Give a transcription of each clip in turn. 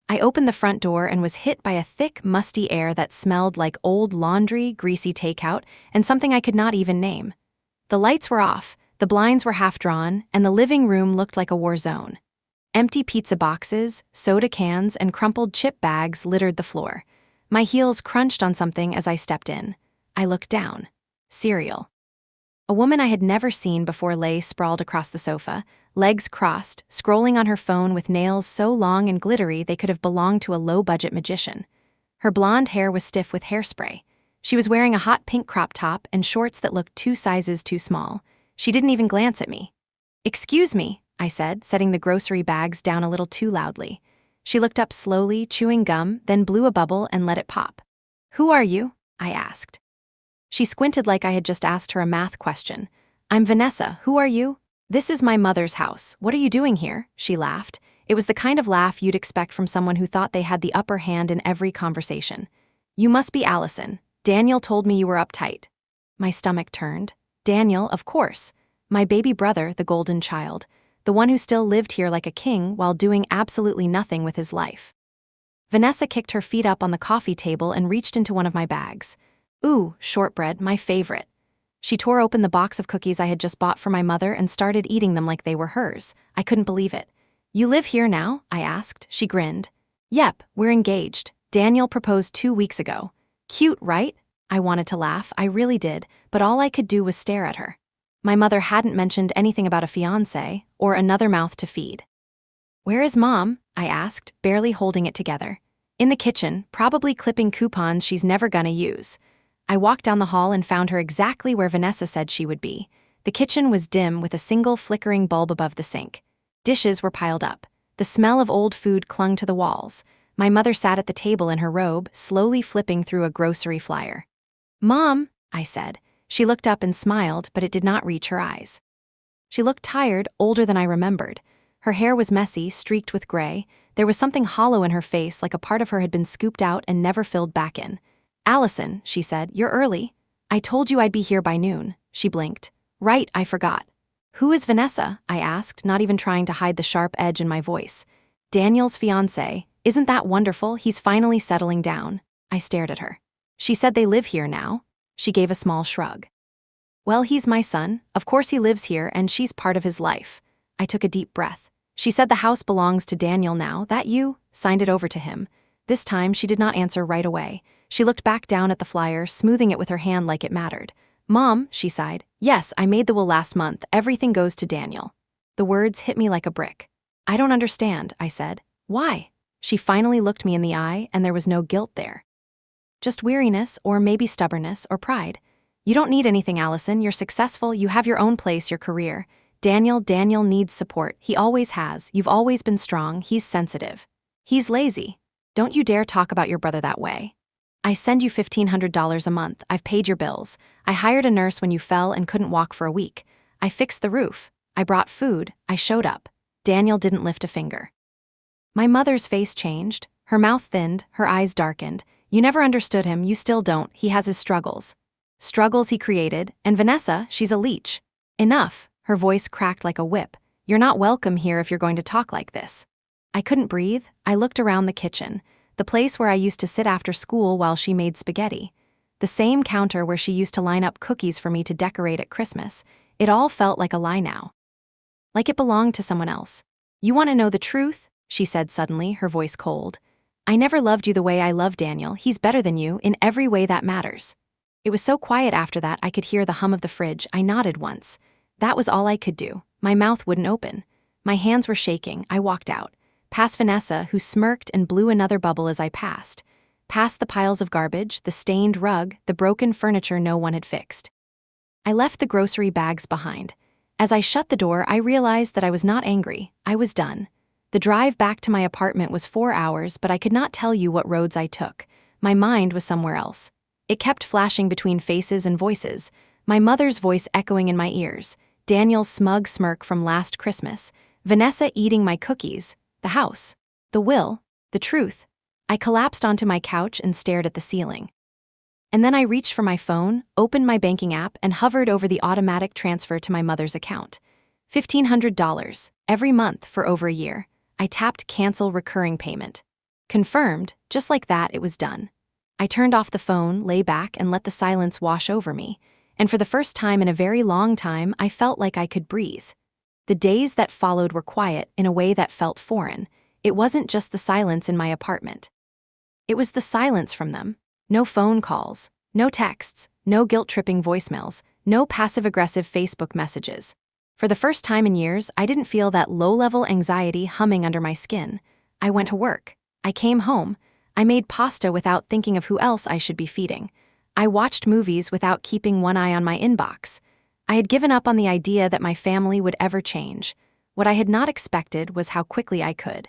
I opened the front door and was hit by a thick, musty air that smelled like old laundry, greasy takeout, and something I could not even name. The lights were off, the blinds were half drawn, and the living room looked like a war zone. Empty pizza boxes, soda cans, and crumpled chip bags littered the floor. My heels crunched on something as I stepped in. I looked down. Cereal. A woman I had never seen before lay sprawled across the sofa, legs crossed, scrolling on her phone with nails so long and glittery they could have belonged to a low-budget magician. Her blonde hair was stiff with hairspray. She was wearing a hot pink crop top and shorts that looked 2 sizes too small. She didn't even glance at me. "Excuse me," I said, setting the grocery bags down a little too loudly. She looked up slowly, chewing gum, then blew a bubble and let it pop. "Who are you?" I asked. She squinted like I had just asked her a math question. "I'm Vanessa. Who are you?" "This is my mother's house. What are you doing here?" She laughed. It was the kind of laugh you'd expect from someone who thought they had the upper hand in every conversation. "You must be Allison. Daniel told me you were uptight." My stomach turned. Daniel, of course. My baby brother, the golden child. The one who still lived here like a king while doing absolutely nothing with his life. Vanessa kicked her feet up on the coffee table and reached into one of my bags. "Ooh, shortbread, my favorite." She tore open the box of cookies I had just bought for my mother and started eating them like they were hers. I couldn't believe it. "You live here now?" I asked. She grinned. "Yep, we're engaged. Daniel proposed 2 weeks ago." "Cute, right?" I wanted to laugh, I really did, but all I could do was stare at her. My mother hadn't mentioned anything about a fiancé or another mouth to feed. "Where is Mom?" I asked, barely holding it together. "In the kitchen, probably clipping coupons she's never gonna use." I walked down the hall and found her exactly where Vanessa said she would be. The kitchen was dim with a single flickering bulb above the sink. Dishes were piled up. The smell of old food clung to the walls. My mother sat at the table in her robe, slowly flipping through a grocery flyer. "Mom," I said. She looked up and smiled, but it did not reach her eyes. She looked tired, older than I remembered. Her hair was messy, streaked with gray. There was something hollow in her face, like a part of her had been scooped out and never filled back in. "Allison," she said, "you're early." "I told you I'd be here by noon." She blinked. "Right, I forgot." "Who is Vanessa?" I asked, not even trying to hide the sharp edge in my voice. "Daniel's fiancé. Isn't that wonderful? He's finally settling down." I stared at her. "She said they live here now." She gave a small shrug. "Well, he's my son. Of course he lives here, and she's part of his life." I took a deep breath. "She said the house belongs to Daniel now. That you?" Signed it over to him. This time, she did not answer right away. She looked back down at the flyer, smoothing it with her hand like it mattered. "Mom," she sighed. "Yes, I made the will last month. Everything goes to Daniel." The words hit me like a brick. "I don't understand," I said. "Why?" She finally looked me in the eye, and there was no guilt there. "Just weariness, or maybe stubbornness, or pride. You don't need anything, Allison. You're successful, you have your own place, your career. Daniel needs support. He always has. You've always been strong. He's sensitive. He's lazy. Don't you dare talk about your brother that way. I send you $1,500 a month. I've paid your bills. I hired a nurse when you fell and couldn't walk for a week. I fixed the roof. I brought food. I showed up." Daniel didn't lift a finger. My mother's face changed. Her mouth thinned, her eyes darkened. "You never understood him, you still don't. He has his struggles. Struggles he created, and Vanessa, she's a leech." "Enough." Her voice cracked like a whip. "You're not welcome here if you're going to talk like this." I couldn't breathe. I looked around the kitchen, the place where I used to sit after school while she made spaghetti. The same counter where she used to line up cookies for me to decorate at Christmas. It all felt like a lie now. Like it belonged to someone else. "You want to know the truth?" she said suddenly, her voice cold. "I never loved you the way I love Daniel. He's better than you in every way that matters." It was so quiet after that I could hear the hum of the fridge. I nodded once. That was all I could do. My mouth wouldn't open. My hands were shaking. I walked out. Past Vanessa, who smirked and blew another bubble as I passed. Past the piles of garbage, the stained rug, the broken furniture no one had fixed. I left the grocery bags behind. As I shut the door, I realized that I was not angry. I was done. The drive back to my apartment was 4 hours, but I could not tell you what roads I took. My mind was somewhere else. It kept flashing between faces and voices. My mother's voice echoing in my ears. Daniel's smug smirk from last Christmas. Vanessa eating my cookies. The house. The will. The truth. I collapsed onto my couch and stared at the ceiling. And then I reached for my phone, opened my banking app, and hovered over the automatic transfer to my mother's account. $1,500, every month for over a year. I tapped cancel recurring payment. Confirmed, just like that, it was done. I turned off the phone, lay back, and let the silence wash over me. And for the first time in a very long time, I felt like I could breathe. The days that followed were quiet in a way that felt foreign. It wasn't just the silence in my apartment. It was the silence from them. No phone calls, no texts, no guilt-tripping voicemails, no passive-aggressive Facebook messages. For the first time in years, I didn't feel that low-level anxiety humming under my skin. I went to work. I came home. I made pasta without thinking of who else I should be feeding. I watched movies without keeping one eye on my inbox. I had given up on the idea that my family would ever change. What I had not expected was how quickly I could.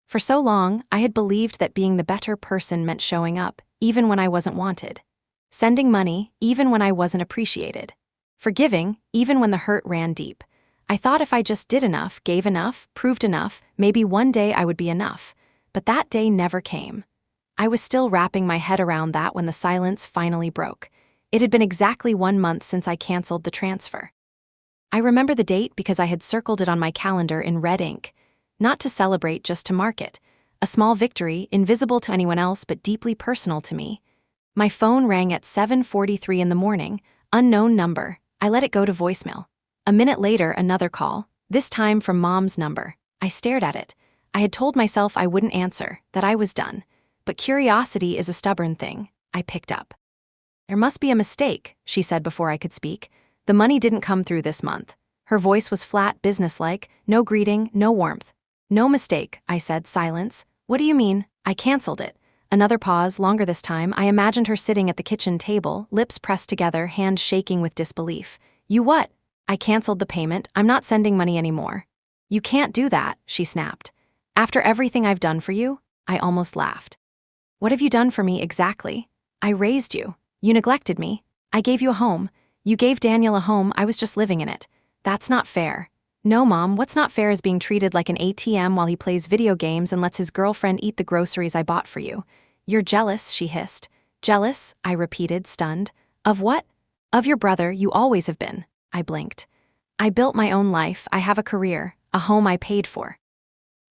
For so long, I had believed that being the better person meant showing up, even when I wasn't wanted. Sending money, even when I wasn't appreciated. Forgiving, even when the hurt ran deep. I thought if I just did enough, gave enough, proved enough, maybe one day I would be enough. But that day never came. I was still wrapping my head around that when the silence finally broke. It had been exactly 1 month since I canceled the transfer. I remember the date because I had circled it on my calendar in red ink. Not to celebrate, just to mark it. A small victory, invisible to anyone else but deeply personal to me. My phone rang at 7:43 in the morning, unknown number. I let it go to voicemail. A minute later, another call, this time from Mom's number. I stared at it. I had told myself I wouldn't answer, that I was done. But curiosity is a stubborn thing. I picked up. There must be a mistake, she said before I could speak. The money didn't come through this month. Her voice was flat, businesslike, no greeting, no warmth. No mistake, I said, silence. What do you mean? I canceled it. Another pause, longer this time. I imagined her sitting at the kitchen table, lips pressed together, hands shaking with disbelief. You what? I canceled the payment. I'm not sending money anymore. You can't do that, she snapped. After everything I've done for you? I almost laughed. What have you done for me exactly? I raised you. You neglected me. I gave you a home. You gave Daniel a home. I was just living in it. That's not fair. No, Mom, what's not fair is being treated like an ATM while he plays video games and lets his girlfriend eat the groceries I bought for you. You're jealous, she hissed. Jealous? I repeated, stunned. Of what? Of your brother. You always have been. I blinked. I built my own life. I have a career, a home I paid for.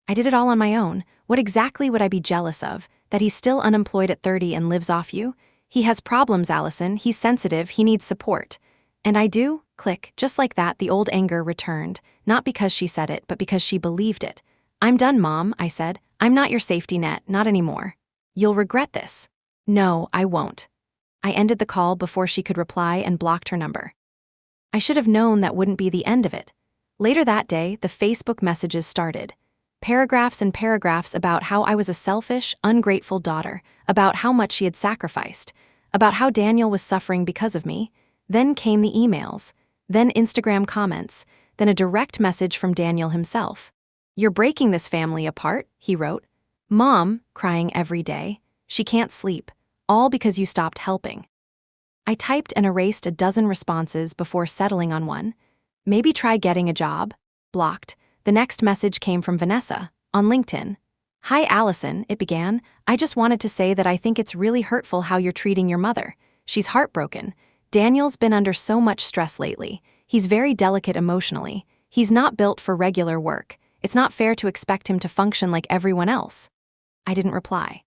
I did it all on my own. What exactly would I be jealous of? That he's still unemployed at 30 and lives off you? He has problems, Allison. He's sensitive. He needs support. And I do? Click. Just like that, the old anger returned. Not because she said it, but because she believed it. I'm done, Mom, I said. I'm not your safety net, not anymore. You'll regret this. No, I won't. I ended the call before she could reply and blocked her number. I should have known that wouldn't be the end of it. Later that day, the Facebook messages started. Paragraphs and paragraphs about how I was a selfish, ungrateful daughter, about how much she had sacrificed, about how Daniel was suffering because of me. Then came the emails, then Instagram comments, then a direct message from Daniel himself. You're breaking this family apart, he wrote. Mom, crying every day. She can't sleep, all because you stopped helping. I typed and erased a dozen responses before settling on one. Maybe try getting a job. Blocked. The next message came from Vanessa, on LinkedIn. Hi, Allison, it began. I just wanted to say that I think it's really hurtful how you're treating your mother. She's heartbroken. Daniel's been under so much stress lately. He's very delicate emotionally. He's not built for regular work. It's not fair to expect him to function like everyone else. I didn't reply.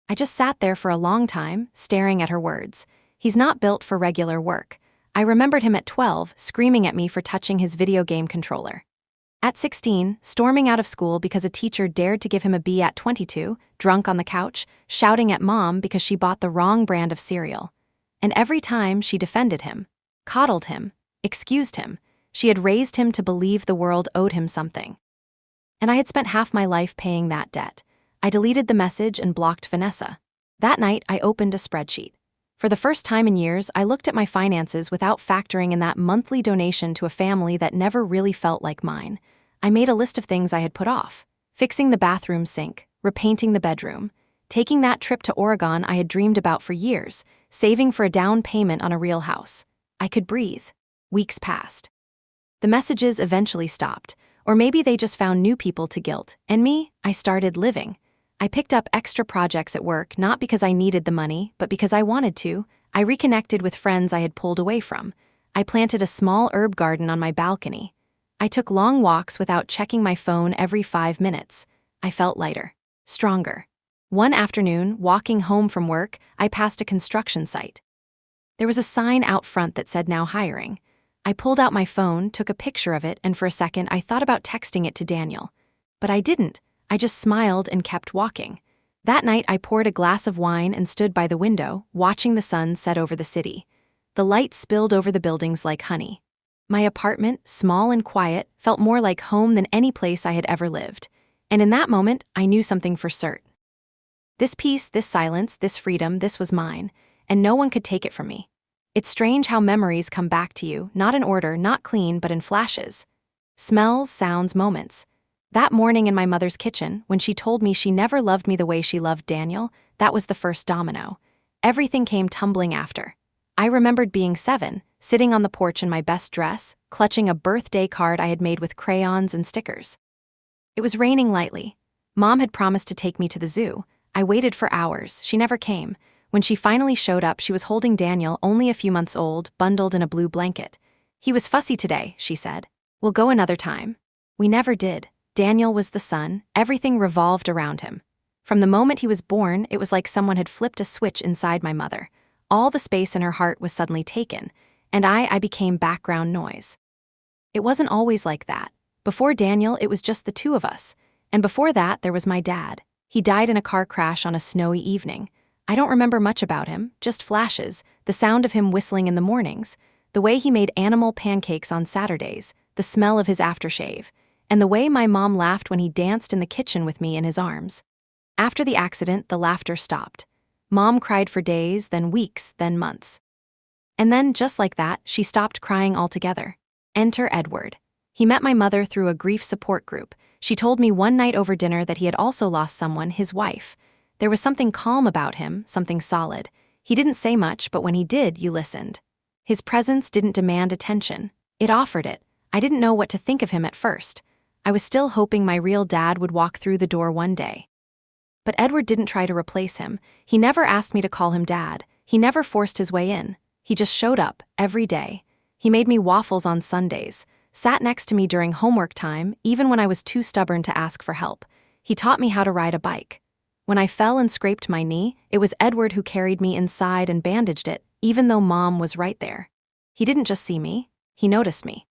I just sat there for a long time, staring at her words. He's not built for regular work. I remembered him at 12, screaming at me for touching his video game controller. At 16, storming out of school because a teacher dared to give him a B. At 22, drunk on the couch, shouting at Mom because she bought the wrong brand of cereal. And every time she defended him, coddled him, excused him. She had raised him to believe the world owed him something. And I had spent half my life paying that debt. I deleted the message and blocked Vanessa. That night, I opened a spreadsheet. For the first time in years, I looked at my finances without factoring in that monthly donation to a family that never really felt like mine. I made a list of things I had put off. Fixing the bathroom sink, repainting the bedroom, taking that trip to Oregon I had dreamed about for years, saving for a down payment on a real house. I could breathe. Weeks passed. The messages eventually stopped, or maybe they just found new people to guilt, and me, I started living. I picked up extra projects at work, not because I needed the money, but because I wanted to. I reconnected with friends I had pulled away from. I planted a small herb garden on my balcony. I took long walks without checking my phone every 5 minutes. I felt lighter, stronger. One afternoon, walking home from work, I passed a construction site. There was a sign out front that said "Now hiring." I pulled out my phone, took a picture of it, and for a second I thought about texting it to Daniel. But I didn't. I just smiled and kept walking. That night I poured a glass of wine and stood by the window, watching the sun set over the city. The light spilled over the buildings like honey. My apartment, small and quiet, felt more like home than any place I had ever lived. And in that moment, I knew something for certain. This peace, this silence, this freedom, this was mine, and no one could take it from me. It's strange how memories come back to you, not in order, not clean, but in flashes. Smells, sounds, moments. That morning in my mother's kitchen, when she told me she never loved me the way she loved Daniel, that was the first domino. Everything came tumbling after. I remembered being 7, sitting on the porch in my best dress, clutching a birthday card I had made with crayons and stickers. It was raining lightly. Mom had promised to take me to the zoo. I waited for hours. She never came. When she finally showed up, she was holding Daniel, only a few months old, bundled in a blue blanket. "He was fussy today," she said. "We'll go another time." We never did. Daniel was the sun. Everything revolved around him. From the moment he was born, it was like someone had flipped a switch inside my mother. All the space in her heart was suddenly taken, and I became background noise. It wasn't always like that. Before Daniel, it was just the two of us. And before that, there was my dad. He died in a car crash on a snowy evening. I don't remember much about him, just flashes, the sound of him whistling in the mornings, the way he made animal pancakes on Saturdays, the smell of his aftershave, and the way my mom laughed when he danced in the kitchen with me in his arms. After the accident, the laughter stopped. Mom cried for days, then weeks, then months. And then, just like that, she stopped crying altogether. Enter Edward. He met my mother through a grief support group. She told me one night over dinner that he had also lost someone, his wife. There was something calm about him, something solid. He didn't say much, but when he did, you listened. His presence didn't demand attention. It offered it. I didn't know what to think of him at first. I was still hoping my real dad would walk through the door one day. But Edward didn't try to replace him. He never asked me to call him dad. He never forced his way in. He just showed up, every day. He made me waffles on Sundays, sat next to me during homework time, even when I was too stubborn to ask for help. He taught me how to ride a bike. When I fell and scraped my knee, it was Edward who carried me inside and bandaged it, even though Mom was right there. He didn't just see me, he noticed me.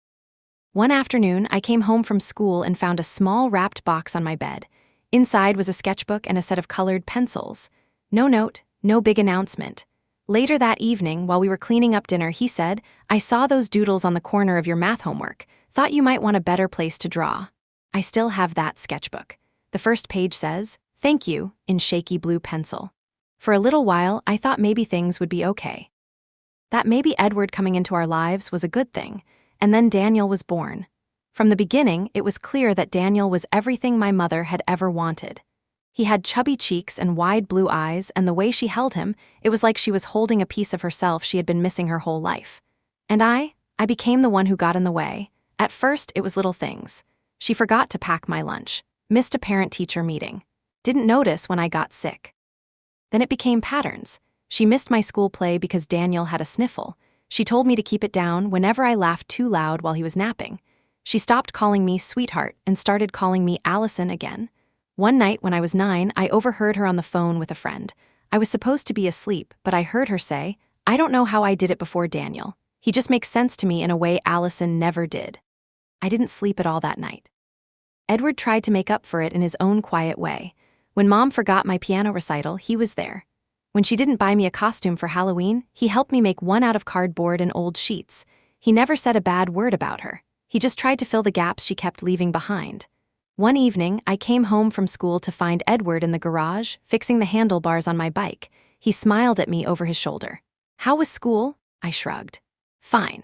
One afternoon, I came home from school and found a small wrapped box on my bed. Inside was a sketchbook and a set of colored pencils. No note, no big announcement. Later that evening, while we were cleaning up dinner, he said, "I saw those doodles on the corner of your math homework. Thought you might want a better place to draw." I still have that sketchbook. The first page says, "Thank you," in shaky blue pencil. For a little while, I thought maybe things would be okay. That maybe Edward coming into our lives was a good thing, and then Daniel was born. From the beginning, it was clear that Daniel was everything my mother had ever wanted. He had chubby cheeks and wide blue eyes, and the way she held him, it was like she was holding a piece of herself she had been missing her whole life. And I became the one who got in the way. At first, it was little things. She forgot to pack my lunch, missed a parent-teacher meeting, didn't notice when I got sick. Then it became patterns. She missed my school play because Daniel had a sniffle. She told me to keep it down whenever I laughed too loud while he was napping. She stopped calling me sweetheart and started calling me Allison again. One night when I was 9, I overheard her on the phone with a friend. I was supposed to be asleep, but I heard her say, "I don't know how I did it before Daniel. He just makes sense to me in a way Allison never did." I didn't sleep at all that night. Edward tried to make up for it in his own quiet way. When Mom forgot my piano recital, he was there. When she didn't buy me a costume for Halloween, he helped me make one out of cardboard and old sheets. He never said a bad word about her. He just tried to fill the gaps she kept leaving behind. One evening, I came home from school to find Edward in the garage, fixing the handlebars on my bike. He smiled at me over his shoulder. "How was school?" I shrugged. "Fine."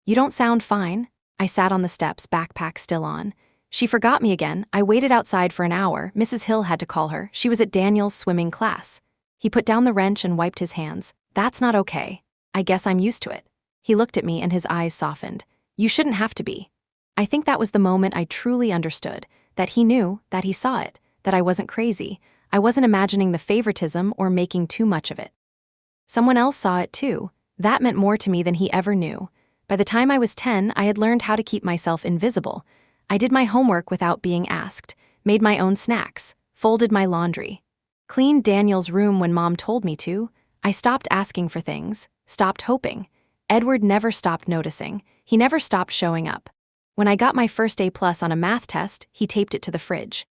"You don't sound fine." I sat on the steps, backpack still on. She forgot me again. I waited outside for an hour. Mrs. Hill had to call her. She was at Daniel's swimming class. He put down the wrench and wiped his hands. "That's not okay. I guess I'm used to it." He looked at me and his eyes softened. "You shouldn't have to be." I think that was the moment I truly understood, that he knew, that he saw it, that I wasn't crazy. I wasn't imagining the favoritism or making too much of it. Someone else saw it too. That meant more to me than he ever knew. By the time I was 10, I had learned how to keep myself invisible. I did my homework without being asked, made my own snacks, folded my laundry. Cleaned Daniel's room when Mom told me to. I stopped asking for things, stopped hoping. Edward never stopped noticing. He never stopped showing up. When I got my first A+ on a math test, he taped it to the fridge.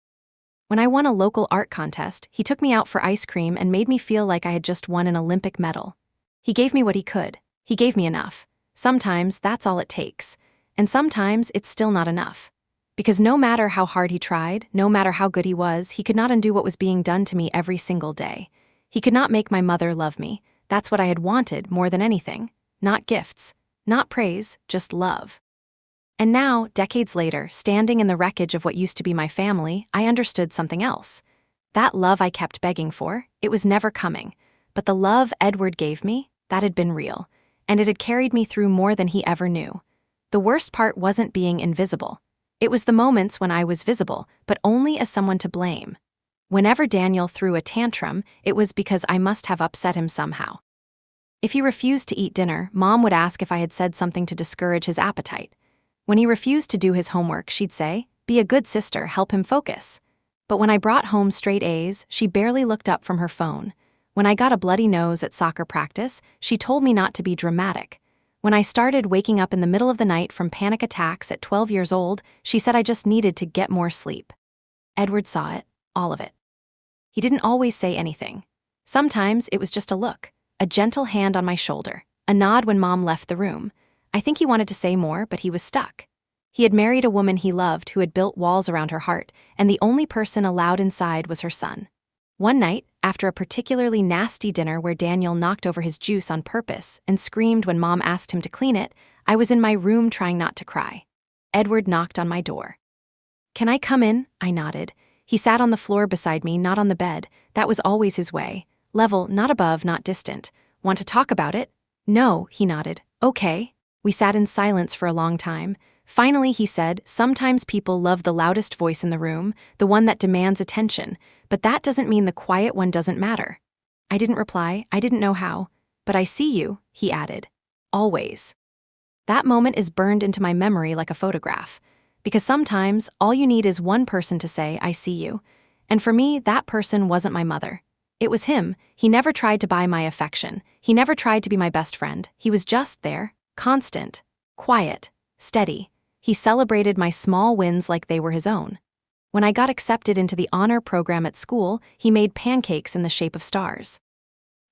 When I won a local art contest, he took me out for ice cream and made me feel like I had just won an Olympic medal. He gave me what he could. He gave me enough. Sometimes that's all it takes. And sometimes it's still not enough. Because no matter how hard he tried, no matter how good he was, he could not undo what was being done to me every single day. He could not make my mother love me. That's what I had wanted more than anything. Not gifts, not praise, just love. And now, decades later, standing in the wreckage of what used to be my family, I understood something else. That love I kept begging for, it was never coming. But the love Edward gave me, that had been real. And it had carried me through more than he ever knew. The worst part wasn't being invisible. It was the moments when I was visible, but only as someone to blame. Whenever Daniel threw a tantrum, it was because I must have upset him somehow. If he refused to eat dinner, Mom would ask if I had said something to discourage his appetite. When he refused to do his homework, she'd say, "Be a good sister, help him focus." But when I brought home straight A's, she barely looked up from her phone. When I got a bloody nose at soccer practice, she told me not to be dramatic. When I started waking up in the middle of the night from panic attacks at 12 years old, she said I just needed to get more sleep. Edward saw it, all of it. He didn't always say anything. Sometimes it was just a look, a gentle hand on my shoulder, a nod when Mom left the room. I think he wanted to say more, but he was stuck. He had married a woman he loved who had built walls around her heart, and the only person allowed inside was her son. One night, after a particularly nasty dinner where Daniel knocked over his juice on purpose and screamed when Mom asked him to clean it, I was in my room trying not to cry. Edward knocked on my door. "Can I come in?" I nodded. He sat on the floor beside me, not on the bed. That was always his way. Level, not above, not distant. "Want to talk about it?" "No," he nodded. "Okay." We sat in silence for a long time. Finally, he said, "Sometimes people love the loudest voice in the room, the one that demands attention, but that doesn't mean the quiet one doesn't matter." I didn't reply. I didn't know how. "But I see you," he added. "Always." That moment is burned into my memory like a photograph. Because sometimes, all you need is one person to say, "I see you." And for me, that person wasn't my mother. It was him. He never tried to buy my affection. He never tried to be my best friend. He was just there, constant, quiet, steady. He celebrated my small wins like they were his own. When I got accepted into the honor program at school, he made pancakes in the shape of stars.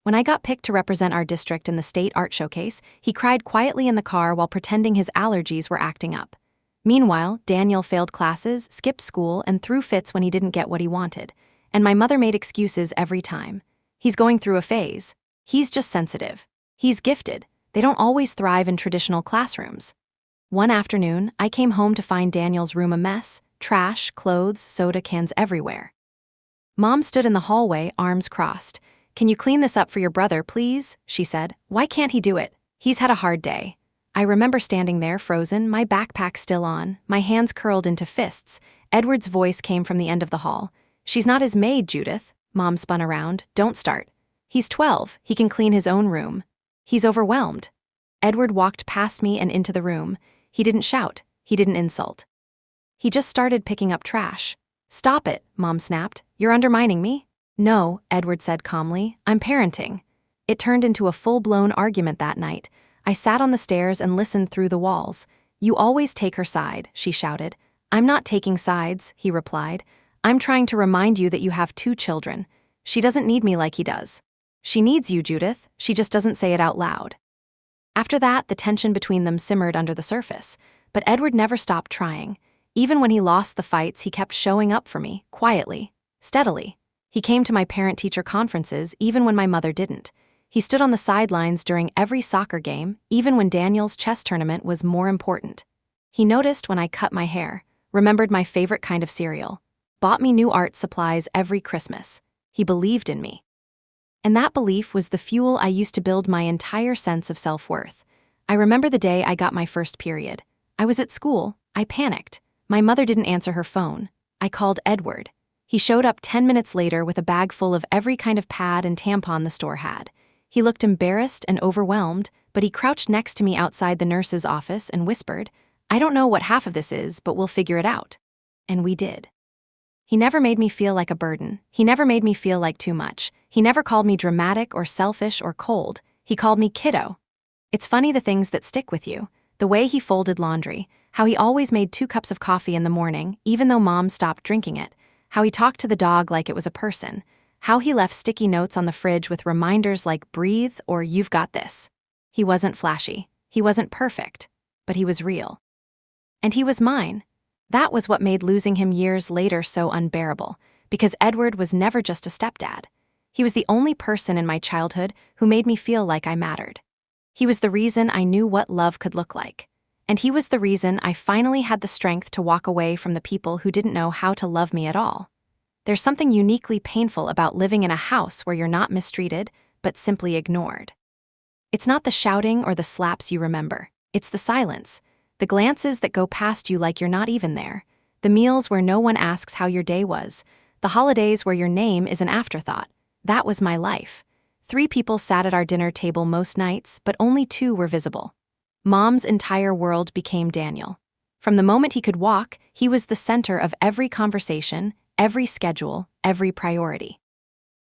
When I got picked to represent our district in the state art showcase, he cried quietly in the car while pretending his allergies were acting up. Meanwhile, Daniel failed classes, skipped school, and threw fits when he didn't get what he wanted. And my mother made excuses every time. "He's going through a phase. He's just sensitive. He's gifted. They don't always thrive in traditional classrooms." One afternoon, I came home to find Daniel's room a mess, trash, clothes, soda cans everywhere. Mom stood in the hallway, arms crossed. "Can you clean this up for your brother, please?" she said. "Why can't he do it? He's had a hard day." I remember standing there, frozen, my backpack still on, my hands curled into fists. Edward's voice came from the end of the hall. "She's not his maid, Judith." Mom spun around. "Don't start. He's 12. He can clean his own room. He's overwhelmed." Edward walked past me and into the room. He didn't shout. He didn't insult. He just started picking up trash. "Stop it," Mom snapped. "You're undermining me." "No," Edward said calmly. "I'm parenting." It turned into a full-blown argument that night. I sat on the stairs and listened through the walls. "You always take her side," she shouted. "I'm not taking sides," he replied. "I'm trying to remind you that you have 2 children. She doesn't need me like he does. She needs you, Judith. She just doesn't say it out loud." After that, the tension between them simmered under the surface. But Edward never stopped trying. Even when he lost the fights, he kept showing up for me, quietly, steadily. He came to my parent-teacher conferences even when my mother didn't. He stood on the sidelines during every soccer game, even when Daniel's chess tournament was more important. He noticed when I cut my hair, remembered my favorite kind of cereal, bought me new art supplies every Christmas. He believed in me. And that belief was the fuel I used to build my entire sense of self-worth. I remember the day I got my first period. I was at school. I panicked. My mother didn't answer her phone. I called Edward. He showed up 10 minutes later with a bag full of every kind of pad and tampon the store had. He looked embarrassed and overwhelmed, but he crouched next to me outside the nurse's office and whispered, "I don't know what half of this is, but we'll figure it out." And we did. He never made me feel like a burden. He never made me feel like too much. He never called me dramatic or selfish or cold. He called me kiddo. It's funny the things that stick with you. The way he folded laundry, how he always made 2 cups of coffee in the morning, even though Mom stopped drinking it, how he talked to the dog like it was a person, how he left sticky notes on the fridge with reminders like breathe or you've got this. He wasn't flashy. He wasn't perfect. But he was real. And he was mine. That was what made losing him years later so unbearable, because Edward was never just a stepdad. He was the only person in my childhood who made me feel like I mattered. He was the reason I knew what love could look like. And he was the reason I finally had the strength to walk away from the people who didn't know how to love me at all. There's something uniquely painful about living in a house where you're not mistreated, but simply ignored. It's not the shouting or the slaps you remember. It's the silence. The glances that go past you like you're not even there. The meals where no one asks how your day was. The holidays where your name is an afterthought. That was my life. 3 people sat at our dinner table most nights, but only 2 were visible. Mom's entire world became Daniel. From the moment he could walk, he was the center of every conversation, every schedule, every priority.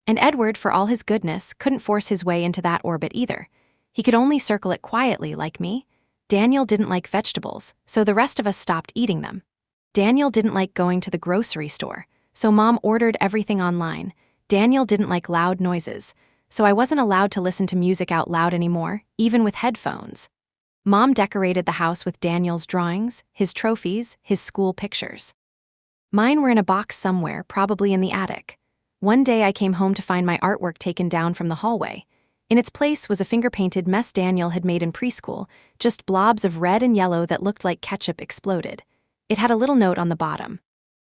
And Edward, for all his goodness, couldn't force his way into that orbit either. He could only circle it quietly, like me. Daniel didn't like vegetables, so the rest of us stopped eating them. Daniel didn't like going to the grocery store, so Mom ordered everything online. Daniel didn't like loud noises, so I wasn't allowed to listen to music out loud anymore, even with headphones. Mom decorated the house with Daniel's drawings, his trophies, his school pictures. Mine were in a box somewhere, probably in the attic. One day I came home to find my artwork taken down from the hallway. In its place was a finger-painted mess Daniel had made in preschool, just blobs of red and yellow that looked like ketchup exploded. It had a little note on the bottom.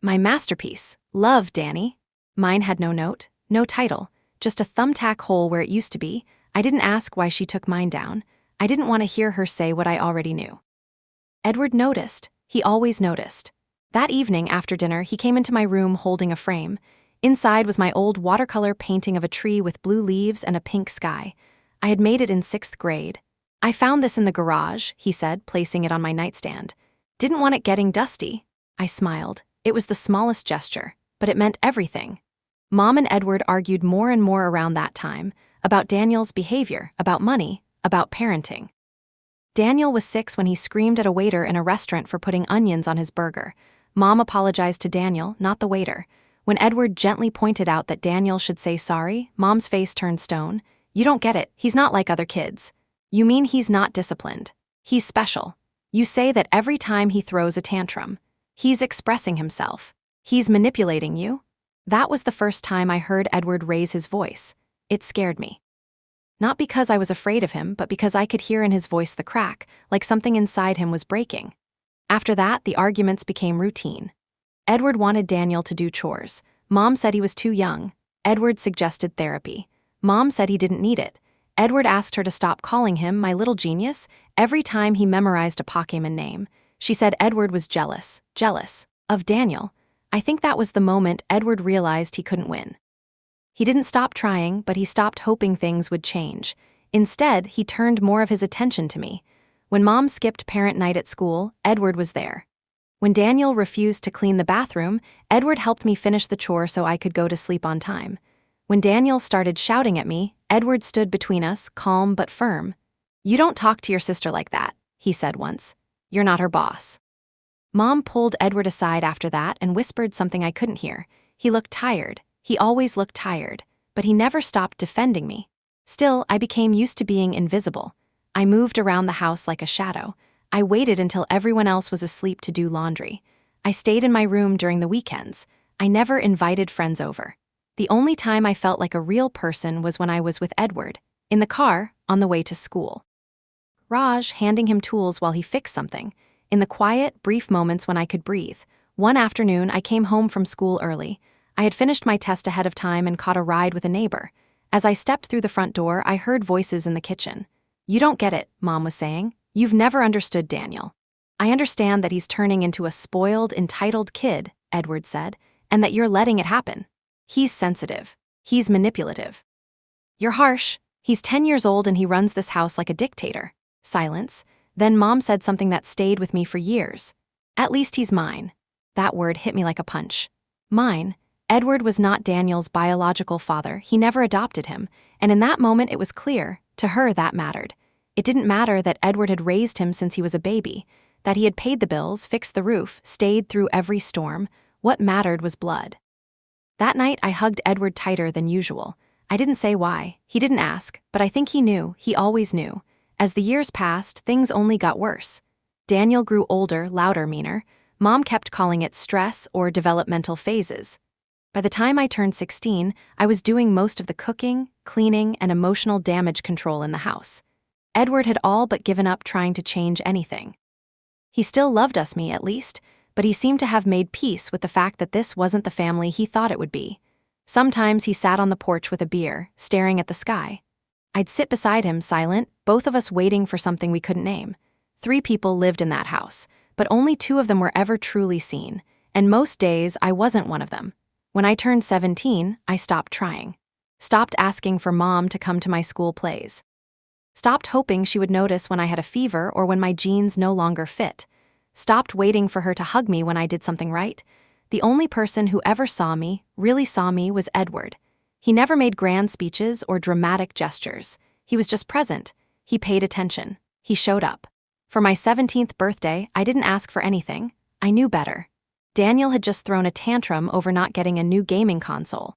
My masterpiece. Love, Danny. Mine had no note, no title, just a thumbtack hole where it used to be. I didn't ask why she took mine down. I didn't want to hear her say what I already knew. Edward noticed. He always noticed. That evening after dinner, he came into my room holding a frame. Inside was my old watercolor painting of a tree with blue leaves and a pink sky. I had made it in 6th grade. I found this in the garage, he said, placing it on my nightstand. Didn't want it getting dusty. I smiled. It was the smallest gesture, but it meant everything. Mom and Edward argued more and more around that time, about Daniel's behavior, about money, about parenting. Daniel was 6 when he screamed at a waiter in a restaurant for putting onions on his burger. Mom apologized to Daniel, not the waiter. When Edward gently pointed out that Daniel should say sorry, Mom's face turned stone. You don't get it. He's not like other kids. You mean he's not disciplined. He's special. You say that every time he throws a tantrum, he's expressing himself. He's manipulating you. That was the first time I heard Edward raise his voice. It scared me. Not because I was afraid of him, but because I could hear in his voice the crack, like something inside him was breaking. After that, the arguments became routine. Edward wanted Daniel to do chores. Mom said he was too young. Edward suggested therapy. Mom said he didn't need it. Edward asked her to stop calling him my little genius every time he memorized a Pokémon name. She said Edward was jealous of Daniel. I think that was the moment Edward realized he couldn't win. He didn't stop trying, but he stopped hoping things would change. Instead, he turned more of his attention to me. When Mom skipped parent night at school, Edward was there. When Daniel refused to clean the bathroom, Edward helped me finish the chore so I could go to sleep on time. When Daniel started shouting at me, Edward stood between us, calm but firm. You don't talk to your sister like that, he said once. You're not her boss. Mom pulled Edward aside after that and whispered something I couldn't hear. He looked tired. He always looked tired, but he never stopped defending me. Still, I became used to being invisible. I moved around the house like a shadow. I waited until everyone else was asleep to do laundry. I stayed in my room during the weekends. I never invited friends over. The only time I felt like a real person was when I was with Edward, in the car, on the way to school. Raj handing him tools while he fixed something. In the quiet, brief moments when I could breathe. One afternoon, I came home from school early. I had finished my test ahead of time and caught a ride with a neighbor. As I stepped through the front door, I heard voices in the kitchen. You don't get it, Mom was saying. You've never understood Daniel. I understand that he's turning into a spoiled, entitled kid, Edward said, and that you're letting it happen. He's sensitive. He's manipulative. You're harsh. He's 10 years old and he runs this house like a dictator. Silence. Then Mom said something that stayed with me for years. At least he's mine. That word hit me like a punch. Mine. Edward was not Daniel's biological father, he never adopted him, and in that moment it was clear, to her that mattered. It didn't matter that Edward had raised him since he was a baby, that he had paid the bills, fixed the roof, stayed through every storm. What mattered was blood. That night I hugged Edward tighter than usual. I didn't say why, he didn't ask, but I think he knew, he always knew. As the years passed, things only got worse. Daniel grew older, louder, meaner. Mom kept calling it stress or developmental phases. By the time I turned 16, I was doing most of the cooking, cleaning, and emotional damage control in the house. Edward had all but given up trying to change anything. He still loved us, me at least, but he seemed to have made peace with the fact that this wasn't the family he thought it would be. Sometimes he sat on the porch with a beer, staring at the sky. I'd sit beside him, silent, both of us waiting for something we couldn't name. 3 people lived in that house, but only 2 of them were ever truly seen, and most days I wasn't one of them. When I turned 17, I stopped trying. Stopped asking for Mom to come to my school plays. Stopped hoping she would notice when I had a fever or when my jeans no longer fit. Stopped waiting for her to hug me when I did something right. The only person who ever saw me, really saw me, was Edward. He never made grand speeches or dramatic gestures. He was just present. He paid attention. He showed up. For my 17th birthday, I didn't ask for anything. I knew better. Daniel had just thrown a tantrum over not getting a new gaming console.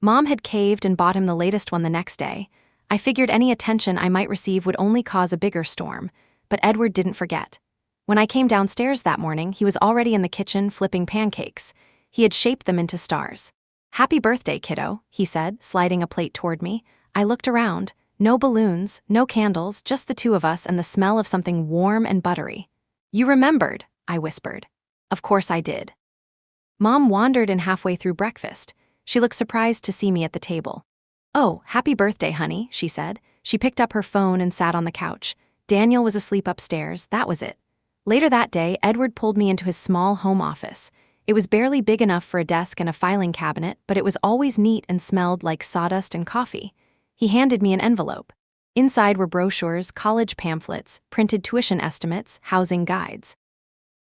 Mom had caved and bought him the latest one the next day. I figured any attention I might receive would only cause a bigger storm, but Edward didn't forget. When I came downstairs that morning, he was already in the kitchen flipping pancakes. He had shaped them into stars. "Happy birthday, kiddo," he said, sliding a plate toward me. I looked around. No balloons, no candles, just the 2 of us and the smell of something warm and buttery. "You remembered," I whispered. Of course I did. Mom wandered in halfway through breakfast. She looked surprised to see me at the table. "Oh, happy birthday, honey," she said. She picked up her phone and sat on the couch. Daniel was asleep upstairs, that was it. Later that day, Edward pulled me into his small home office. It was barely big enough for a desk and a filing cabinet, but it was always neat and smelled like sawdust and coffee. He handed me an envelope. Inside were brochures, college pamphlets, printed tuition estimates, housing guides.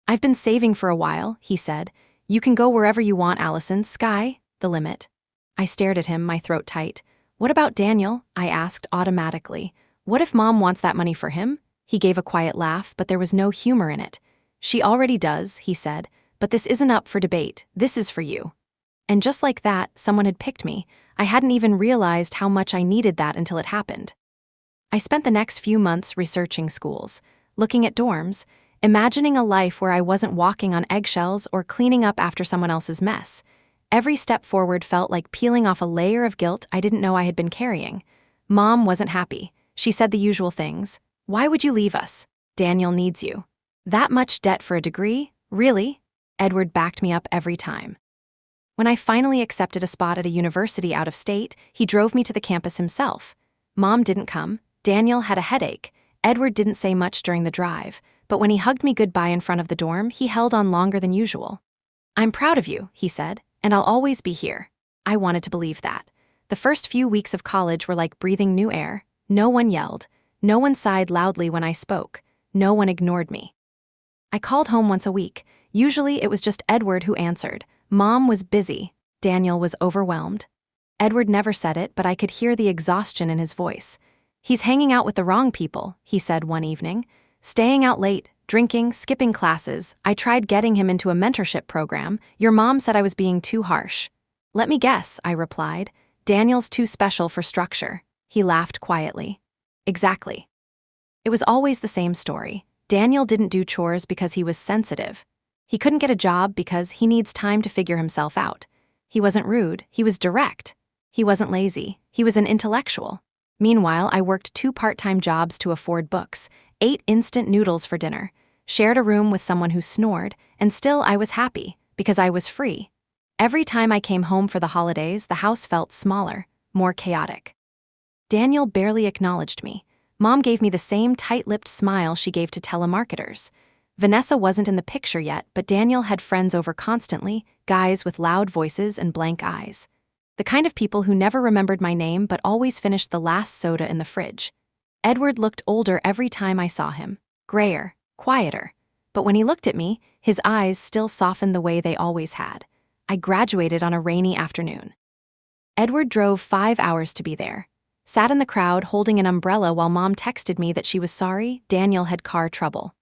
"I've been saving for a while," he said. "You can go wherever you want, Allison. Sky, the limit." I stared at him, my throat tight. "What about Daniel?" I asked automatically. "What if Mom wants that money for him?" He gave a quiet laugh, but there was no humor in it. "She already does," he said, "but this isn't up for debate. This is for you." And just like that, someone had picked me. I hadn't even realized how much I needed that until it happened. I spent the next few months researching schools, looking at dorms, imagining a life where I wasn't walking on eggshells or cleaning up after someone else's mess. Every step forward felt like peeling off a layer of guilt I didn't know I had been carrying. Mom wasn't happy. She said the usual things. "Why would you leave us? Daniel needs you." "That much debt for a degree? Really?" Edward backed me up every time. When I finally accepted a spot at a university out of state, he drove me to the campus himself. Mom didn't come. Daniel had a headache. Edward didn't say much during the drive, but when he hugged me goodbye in front of the dorm, he held on longer than usual. "I'm proud of you," he said, "and I'll always be here." I wanted to believe that. The first few weeks of college were like breathing new air. No one yelled. No one sighed loudly when I spoke. No one ignored me. I called home once a week. Usually it was just Edward who answered. Mom was busy. Daniel was overwhelmed. Edward never said it, but I could hear the exhaustion in his voice. "He's hanging out with the wrong people," he said one evening. "Staying out late, drinking, skipping classes. I tried getting him into a mentorship program. Your mom said I was being too harsh." "Let me guess," I replied. "Daniel's too special for structure." He laughed quietly. "Exactly." It was always the same story. Daniel didn't do chores because he was sensitive. He couldn't get a job because he needs time to figure himself out. He wasn't rude, he was direct. He wasn't lazy, he was an intellectual. Meanwhile, I worked 2 part-time jobs to afford books, ate instant noodles for dinner, shared a room with someone who snored, and still I was happy, because I was free. Every time I came home for the holidays, the house felt smaller, more chaotic. Daniel barely acknowledged me. Mom gave me the same tight-lipped smile she gave to telemarketers. Vanessa wasn't in the picture yet, but Daniel had friends over constantly, guys with loud voices and blank eyes. The kind of people who never remembered my name but always finished the last soda in the fridge. Edward looked older every time I saw him, grayer, quieter. But when he looked at me, his eyes still softened the way they always had. I graduated on a rainy afternoon. Edward drove 5 hours to be there. Sat in the crowd holding an umbrella while Mom texted me that she was sorry Daniel had car trouble.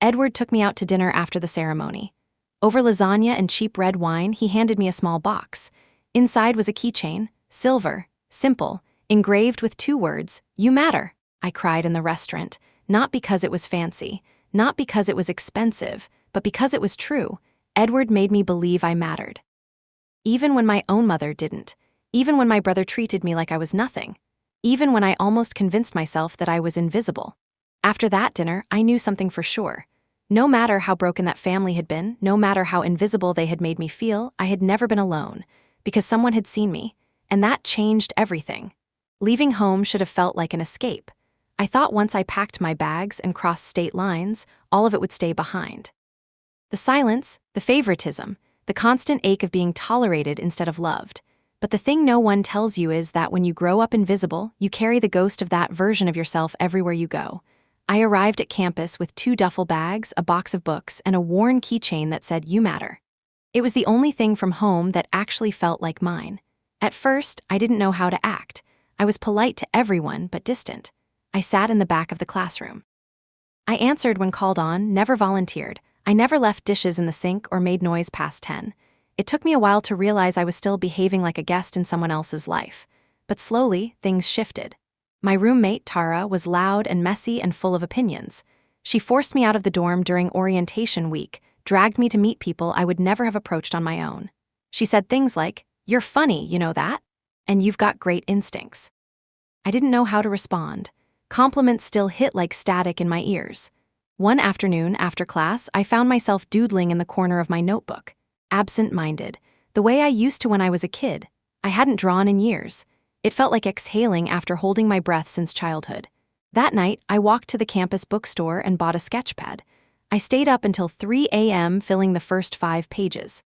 Edward took me out to dinner after the ceremony. Over lasagna and cheap red wine, he handed me a small box. Inside was a keychain, silver, simple, engraved with 2 words, "You matter." I cried in the restaurant, not because it was fancy, not because it was expensive, but because it was true. Edward made me believe I mattered. Even when my own mother didn't. Even when my brother treated me like I was nothing. Even when I almost convinced myself that I was invisible. After that dinner, I knew something for sure. No matter how broken that family had been, no matter how invisible they had made me feel, I had never been alone, because someone had seen me, and that changed everything. Leaving home should have felt like an escape. I thought once I packed my bags and crossed state lines, all of it would stay behind. The silence, the favoritism, the constant ache of being tolerated instead of loved. But the thing no one tells you is that when you grow up invisible, you carry the ghost of that version of yourself everywhere you go. I arrived at campus with 2 duffel bags, a box of books, and a worn keychain that said, "You matter." It was the only thing from home that actually felt like mine. At first, I didn't know how to act. I was polite to everyone, but distant. I sat in the back of the classroom. I answered when called on, never volunteered. I never left dishes in the sink or made noise past 10. It took me a while to realize I was still behaving like a guest in someone else's life. But slowly, things shifted. My roommate, Tara, was loud and messy and full of opinions. She forced me out of the dorm during orientation week, dragged me to meet people I would never have approached on my own. She said things like, "You're funny, you know that? And you've got great instincts." I didn't know how to respond. Compliments still hit like static in my ears. One afternoon, after class, I found myself doodling in the corner of my notebook. Absent-minded, the way I used to when I was a kid. I hadn't drawn in years. It felt like exhaling after holding my breath since childhood. That night, I walked to the campus bookstore and bought a sketchpad. I stayed up until 3 a.m. filling the first 5 pages.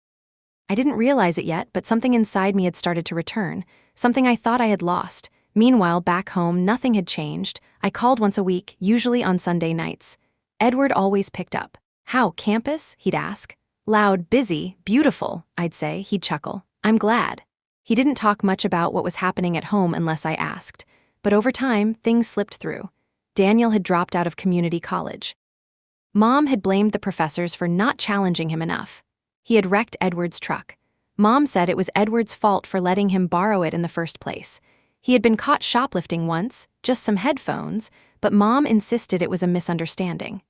I didn't realize it yet, but something inside me had started to return, something I thought I had lost. Meanwhile, back home, nothing had changed. I called once a week, usually on Sunday nights. Edward always picked up. "How, campus?" he'd ask. "Loud, busy, beautiful," I'd say. He'd chuckle. "I'm glad." He didn't talk much about what was happening at home unless I asked. But over time, things slipped through. Daniel had dropped out of community college. Mom had blamed the professors for not challenging him enough. He had wrecked Edward's truck. Mom said it was Edward's fault for letting him borrow it in the first place. He had been caught shoplifting once, just some headphones, but Mom insisted it was a misunderstanding.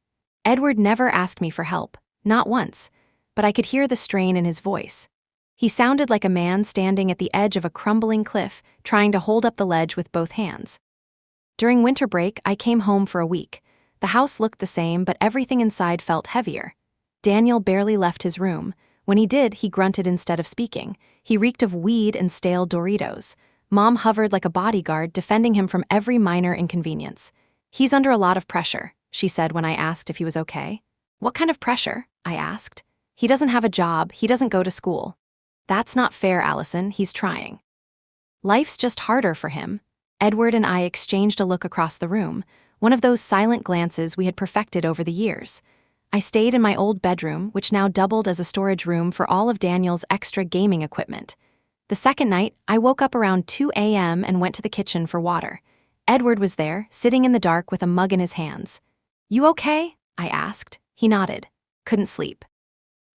Edward never asked me for help, not once, but I could hear the strain in his voice. He sounded like a man standing at the edge of a crumbling cliff, trying to hold up the ledge with both hands. During winter break, I came home for a week. The house looked the same, but everything inside felt heavier. Daniel barely left his room. When he did, he grunted instead of speaking. He reeked of weed and stale Doritos. Mom hovered like a bodyguard, defending him from every minor inconvenience. "He's under a lot of pressure," she said when I asked if he was okay. "What kind of pressure?" I asked. "He doesn't have a job, he doesn't go to school." "That's not fair, Allison, he's trying." "Life's just harder for him." Edward and I exchanged a look across the room, one of those silent glances we had perfected over the years. I stayed in my old bedroom, which now doubled as a storage room for all of Daniel's extra gaming equipment. The second night, I woke up around 2 a.m. and went to the kitchen for water. Edward was there, sitting in the dark with a mug in his hands. "You okay?" I asked. He nodded. "Couldn't sleep."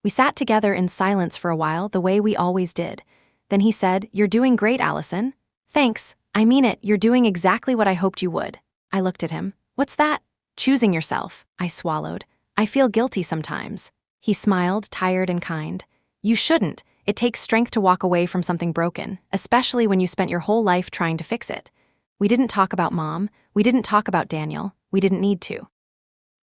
We sat together in silence for a while, the way we always did. Then he said, "You're doing great, Allison." "Thanks. I mean it, you're doing exactly what I hoped you would." I looked at him. "What's that?" "Choosing yourself," I swallowed. "I feel guilty sometimes." He smiled, tired and kind. "You shouldn't. It takes strength to walk away from something broken, especially when you spent your whole life trying to fix it." We didn't talk about Mom. We didn't talk about Daniel. We didn't need to.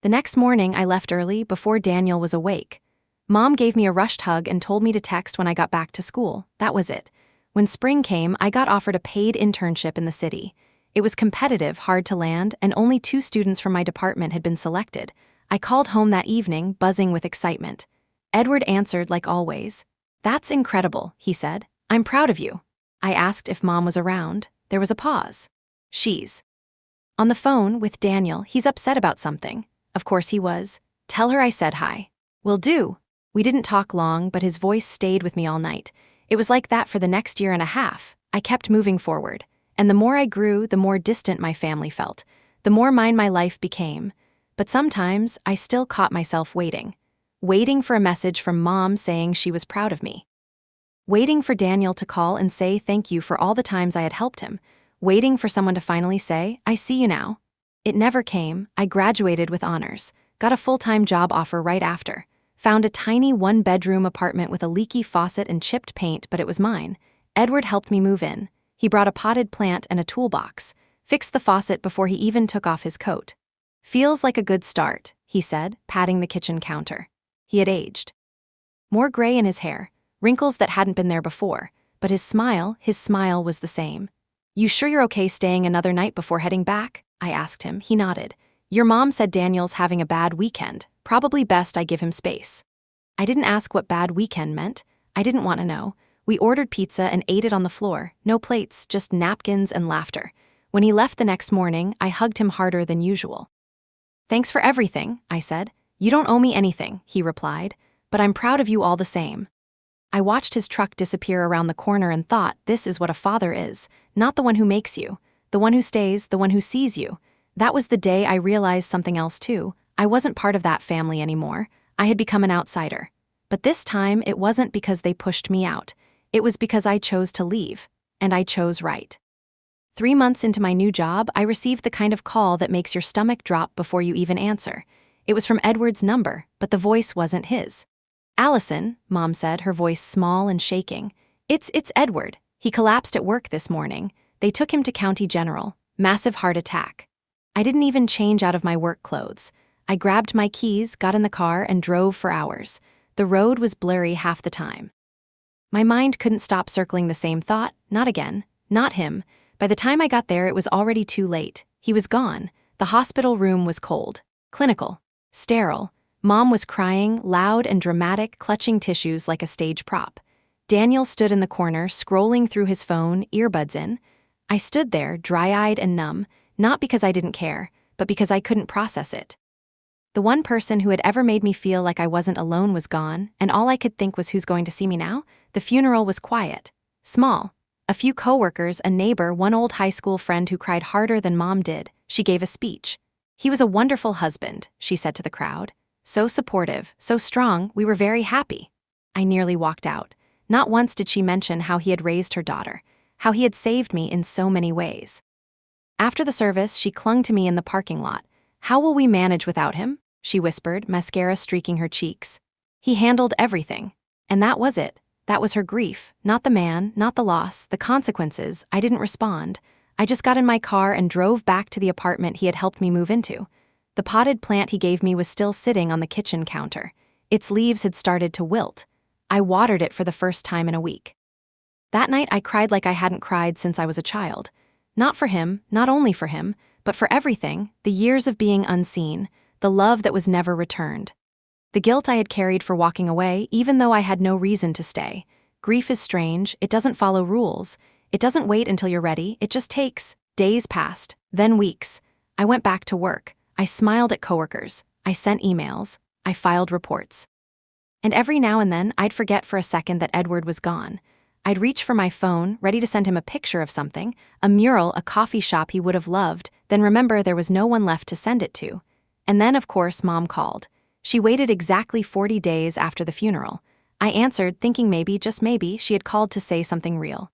The next morning, I left early, before Daniel was awake. Mom gave me a rushed hug and told me to text when I got back to school. That was it. When spring came, I got offered a paid internship in the city. It was competitive, hard to land, and only 2 students from my department had been selected. I called home that evening, buzzing with excitement. Edward answered like always. "That's incredible," he said. "I'm proud of you." I asked if Mom was around. There was a pause. "She's on the phone with Daniel. He's upset about something." Of course he was. "Tell her I said hi." "Will do." We didn't talk long, but his voice stayed with me all night. It was like that for the next year and a half. I kept moving forward. And the more I grew, the more distant my family felt. The more mine my life became. But sometimes, I still caught myself waiting. Waiting for a message from Mom saying she was proud of me. Waiting for Daniel to call and say thank you for all the times I had helped him. Waiting for someone to finally say, I see you now. It never came. I graduated with honors. Got a full-time job offer right after. Found a tiny one-bedroom apartment with a leaky faucet and chipped paint, but it was mine. Edward helped me move in. He brought a potted plant and a toolbox. Fixed the faucet before he even took off his coat. Feels like a good start, he said, patting the kitchen counter. He had aged. More gray in his hair, wrinkles that hadn't been there before, but his smile was the same. You sure you're okay staying another night before heading back? I asked him. He nodded. Your mom said Daniel's having a bad weekend. Probably best I give him space. I didn't ask what bad weekend meant. I didn't want to know. We ordered pizza and ate it on the floor. No plates, just napkins and laughter. When he left the next morning, I hugged him harder than usual. Thanks for everything, I said. You don't owe me anything, he replied, but I'm proud of you all the same. I watched his truck disappear around the corner and thought, this is what a father is, not the one who makes you, the one who stays, the one who sees you. That was the day I realized something else too. I wasn't part of that family anymore. I had become an outsider. But this time, it wasn't because they pushed me out. It was because I chose to leave, and I chose right. 3 months into my new job, I received the kind of call that makes your stomach drop before you even answer. It was from Edward's number, but the voice wasn't his. Allison, Mom said, her voice small and shaking. It's Edward. He collapsed at work this morning. They took him to County General. Massive heart attack. I didn't even change out of my work clothes. I grabbed my keys, got in the car, and drove for hours. The road was blurry half the time. My mind couldn't stop circling the same thought. Not again. Not him. By the time I got there, it was already too late. He was gone. The hospital room was cold. Clinical. Sterile. Mom was crying, loud and dramatic, clutching tissues like a stage prop. Daniel stood in the corner, scrolling through his phone, earbuds in. I stood there, dry-eyed and numb, not because I didn't care, but because I couldn't process it. The one person who had ever made me feel like I wasn't alone was gone, and all I could think was who's going to see me now? The funeral was quiet. Small. A few coworkers, a neighbor, one old high school friend who cried harder than Mom did. She gave a speech. He was a wonderful husband, she said to the crowd. So supportive, so strong, we were very happy. I nearly walked out. Not once did she mention how he had raised her daughter, how he had saved me in so many ways. After the service, she clung to me in the parking lot. How will we manage without him? She whispered, mascara streaking her cheeks. He handled everything. And that was it. That was her grief. Not the man, not the loss, the consequences. I didn't respond. I just got in my car and drove back to the apartment he had helped me move into. The potted plant he gave me was still sitting on the kitchen counter. Its leaves had started to wilt. I watered it for the first time in a week. That night I cried like I hadn't cried since I was a child. Not for him, not only for him, but for everything, the years of being unseen, the love that was never returned. The guilt I had carried for walking away, even though I had no reason to stay. Grief is strange, it doesn't follow rules. It doesn't wait until you're ready, it just takes. Days passed, then weeks. I went back to work. I smiled at coworkers. I sent emails. I filed reports. And every now and then, I'd forget for a second that Edward was gone. I'd reach for my phone, ready to send him a picture of something, a mural, a coffee shop he would have loved, then remember there was no one left to send it to. And then, of course, Mom called. She waited exactly 40 days after the funeral. I answered, thinking maybe, just maybe, she had called to say something real.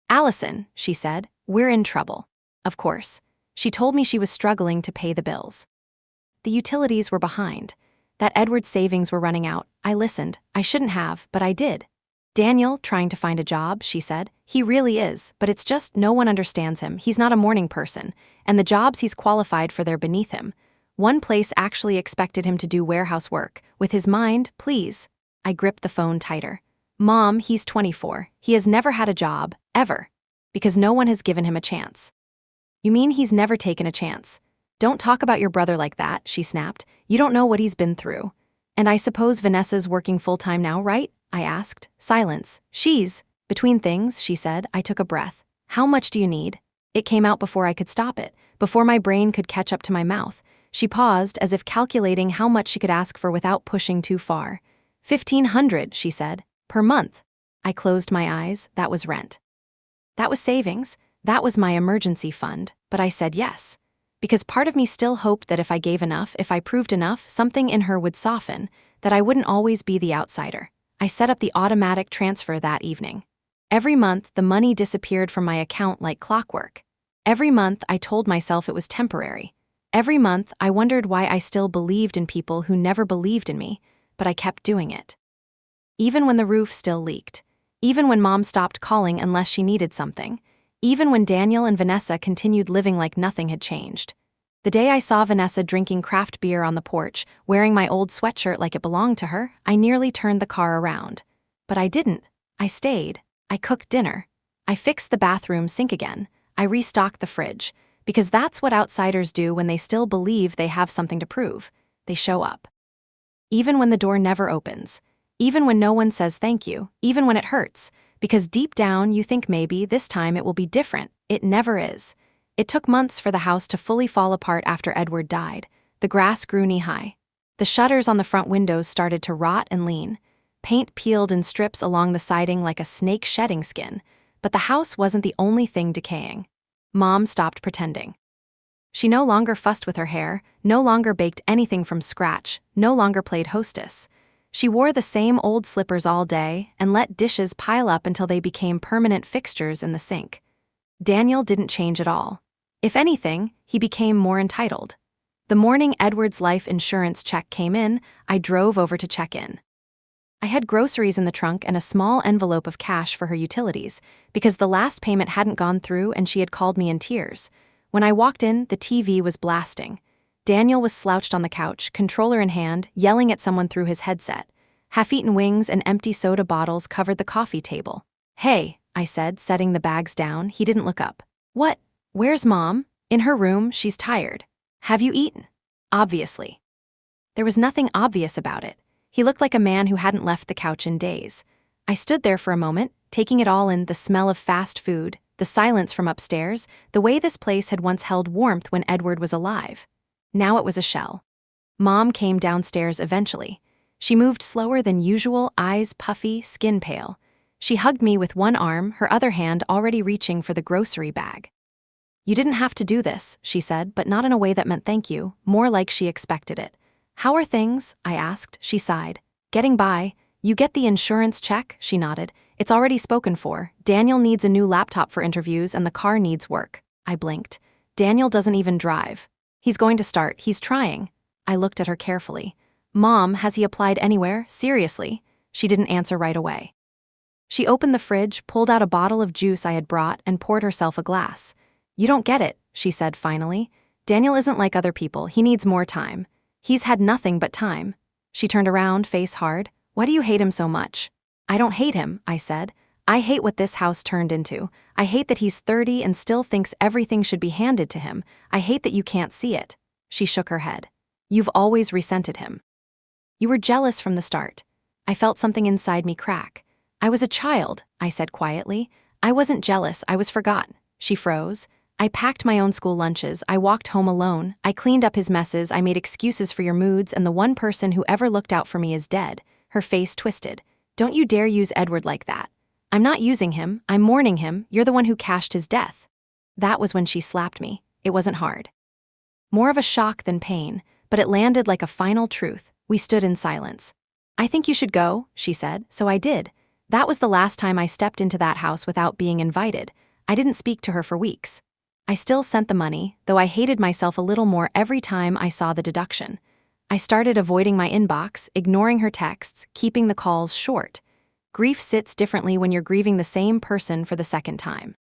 Allison, she said, we're in trouble. Of course. She told me she was struggling to pay the bills. The utilities were behind. That Edward's savings were running out. I listened. I shouldn't have, but I did. Daniel, trying to find a job, she said. He really is, but it's just no one understands him. He's not a morning person, and the jobs he's qualified for, they're beneath him. One place actually expected him to do warehouse work. With his mind, please. I gripped the phone tighter. Mom, he's 24. He has never had a job, ever. Because no one has given him a chance. You mean he's never taken a chance? Don't talk about your brother like that, she snapped. You don't know what he's been through. And I suppose Vanessa's working full-time now, right? I asked. Silence. She's between things, she said. I took a breath. How much do you need? It came out before I could stop it, before my brain could catch up to my mouth. She paused, as if calculating how much she could ask for without pushing too far. $1,500, she said, per month. I closed my eyes. That was rent. That was savings. That was my emergency fund, but I said yes. Because part of me still hoped that if I gave enough, if I proved enough, something in her would soften, that I wouldn't always be the outsider. I set up the automatic transfer that evening. Every month, the money disappeared from my account like clockwork. Every month, I told myself it was temporary. Every month, I wondered why I still believed in people who never believed in me, but I kept doing it. Even when the roof still leaked. Even when Mom stopped calling unless she needed something. Even when Daniel and Vanessa continued living like nothing had changed. The day I saw Vanessa drinking craft beer on the porch, wearing my old sweatshirt like it belonged to her, I nearly turned the car around. But I didn't. I stayed. I cooked dinner. I fixed the bathroom sink again. I restocked the fridge. Because that's what outsiders do when they still believe they have something to prove. They show up. Even when the door never opens. Even when no one says thank you. Even when it hurts. Because deep down you think maybe this time it will be different. It never is. It took months for the house to fully fall apart after Edward died. The grass grew knee-high. The shutters on the front windows started to rot and lean. Paint peeled in strips along the siding like a snake shedding skin. But the house wasn't the only thing decaying. Mom stopped pretending. She no longer fussed with her hair, no longer baked anything from scratch, no longer played hostess. She wore the same old slippers all day and let dishes pile up until they became permanent fixtures in the sink. Daniel didn't change at all. If anything, he became more entitled. The morning Edward's life insurance check came in, I drove over to check in. I had groceries in the trunk and a small envelope of cash for her utilities, because the last payment hadn't gone through and she had called me in tears. When I walked in, the TV was blasting. Daniel was slouched on the couch, controller in hand, yelling at someone through his headset. Half-eaten wings and empty soda bottles covered the coffee table. "Hey," I said, setting the bags down. He didn't look up. "What? Where's Mom?" "In her room, she's tired." "Have you eaten?" "Obviously." There was nothing obvious about it. He looked like a man who hadn't left the couch in days. I stood there for a moment, taking it all in, the smell of fast food, the silence from upstairs, the way this place had once held warmth when Edward was alive. Now it was a shell. Mom came downstairs eventually. She moved slower than usual, eyes puffy, skin pale. She hugged me with one arm, her other hand already reaching for the grocery bag. "You didn't have to do this," she said, but not in a way that meant thank you, more like she expected it. "How are things?" I asked. She sighed. "Getting by. You get the insurance check?" She nodded. "It's already spoken for. Daniel needs a new laptop for interviews and the car needs work." I blinked. "Daniel doesn't even drive." "He's going to start. He's trying." I looked at her carefully. "Mom, has he applied anywhere? Seriously?" She didn't answer right away. She opened the fridge, pulled out a bottle of juice I had brought, and poured herself a glass. "You don't get it," she said finally. "Daniel isn't like other people. He needs more time. He's had nothing but time." She turned around, face hard. "Why do you hate him so much?" "I don't hate him," I said. "I hate what this house turned into. I hate that he's 30 and still thinks everything should be handed to him. I hate that you can't see it." She shook her head. "You've always resented him. You were jealous from the start." I felt something inside me crack. "I was a child," I said quietly. "I wasn't jealous, I was forgotten." She froze. "I packed my own school lunches, I walked home alone, I cleaned up his messes, I made excuses for your moods, and the one person who ever looked out for me is dead." Her face twisted. "Don't you dare use Edward like that." "I'm not using him, I'm mourning him. You're the one who cashed his death." That was when she slapped me. It wasn't hard. More of a shock than pain, but it landed like a final truth. We stood in silence. "I think you should go," she said, so I did. That was the last time I stepped into that house without being invited. I didn't speak to her for weeks. I still sent the money, though I hated myself a little more every time I saw the deduction. I started avoiding my inbox, ignoring her texts, keeping the calls short. Grief sits differently when you're grieving the same person for the second time.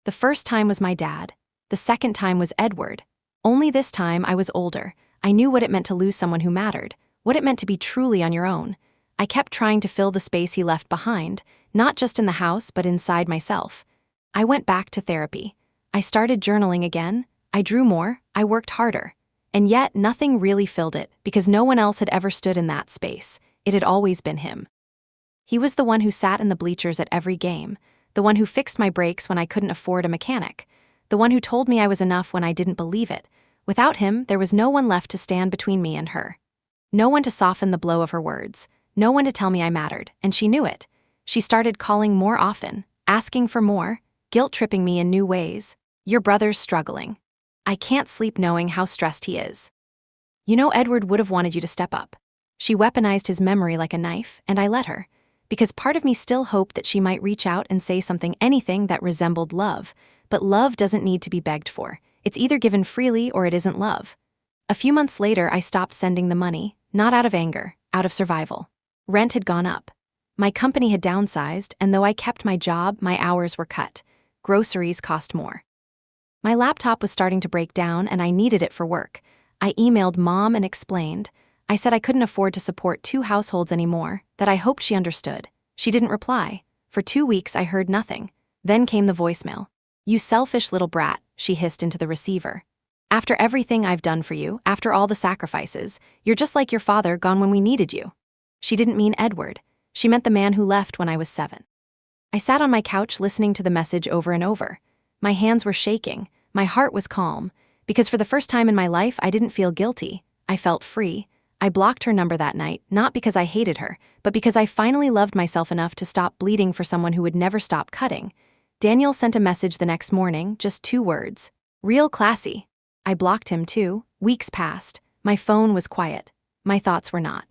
The first time was my dad. The second time was Edward. Only this time I was older. I knew what it meant to lose someone who mattered, what it meant to be truly on your own. I kept trying to fill the space he left behind, not just in the house but inside myself. I went back to therapy. I started journaling again. I drew more. I worked harder. And yet nothing really filled it, because no one else had ever stood in that space. It had always been him. He was the one who sat in the bleachers at every game, the one who fixed my brakes when I couldn't afford a mechanic, the one who told me I was enough when I didn't believe it. Without him, there was no one left to stand between me and her. No one to soften the blow of her words. No one to tell me I mattered, and she knew it. She started calling more often, asking for more, guilt-tripping me in new ways. Your brother's struggling. I can't sleep knowing how stressed he is. You know, Edward would have wanted you to step up. She weaponized his memory like a knife, and I let her, because part of me still hoped that she might reach out and say something, anything that resembled love. But love doesn't need to be begged for. It's either given freely or it isn't love. A few months later, I stopped sending the money, not out of anger, out of survival. Rent had gone up. My company had downsized, and though I kept my job, my hours were cut. Groceries cost more. My laptop was starting to break down, and I needed it for work. I emailed Mom and explained. I said I couldn't afford to support 2 households anymore, that I hoped she understood. She didn't reply. For 2 weeks, I heard nothing. Then came the voicemail. You selfish little brat, she hissed into the receiver. After everything I've done for you, after all the sacrifices, you're just like your father, gone when we needed you. She didn't mean Edward. She meant the man who left when I was 7. I sat on my couch listening to the message over and over. My hands were shaking. My heart was calm. Because for the first time in my life, I didn't feel guilty. I felt free. I blocked her number that night, not because I hated her, but because I finally loved myself enough to stop bleeding for someone who would never stop cutting. Daniel sent a message the next morning, just 2 words. Real classy. I blocked him too. Weeks passed. My phone was quiet. My thoughts were not.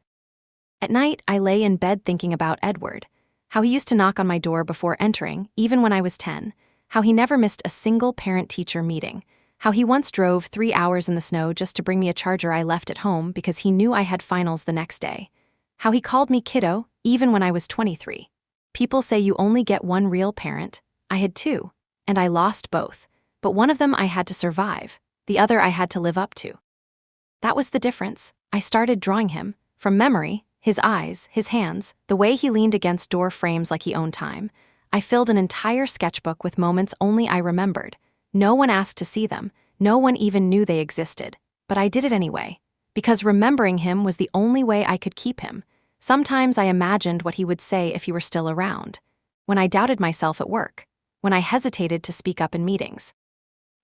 At night, I lay in bed thinking about Edward. How he used to knock on my door before entering, even when I was 10. How he never missed a single parent-teacher meeting. How he once drove 3 hours in the snow just to bring me a charger I left at home because he knew I had finals the next day. How he called me kiddo, even when I was 23. People say you only get one real parent. I had 2, and I lost both. But one of them I had to survive. The other I had to live up to. That was the difference. I started drawing him, from memory, his eyes, his hands, the way he leaned against door frames like he owned time. I filled an entire sketchbook with moments only I remembered. No one asked to see them. No one even knew they existed. But I did it anyway. Because remembering him was the only way I could keep him. Sometimes I imagined what he would say if he were still around. When I doubted myself at work. When I hesitated to speak up in meetings.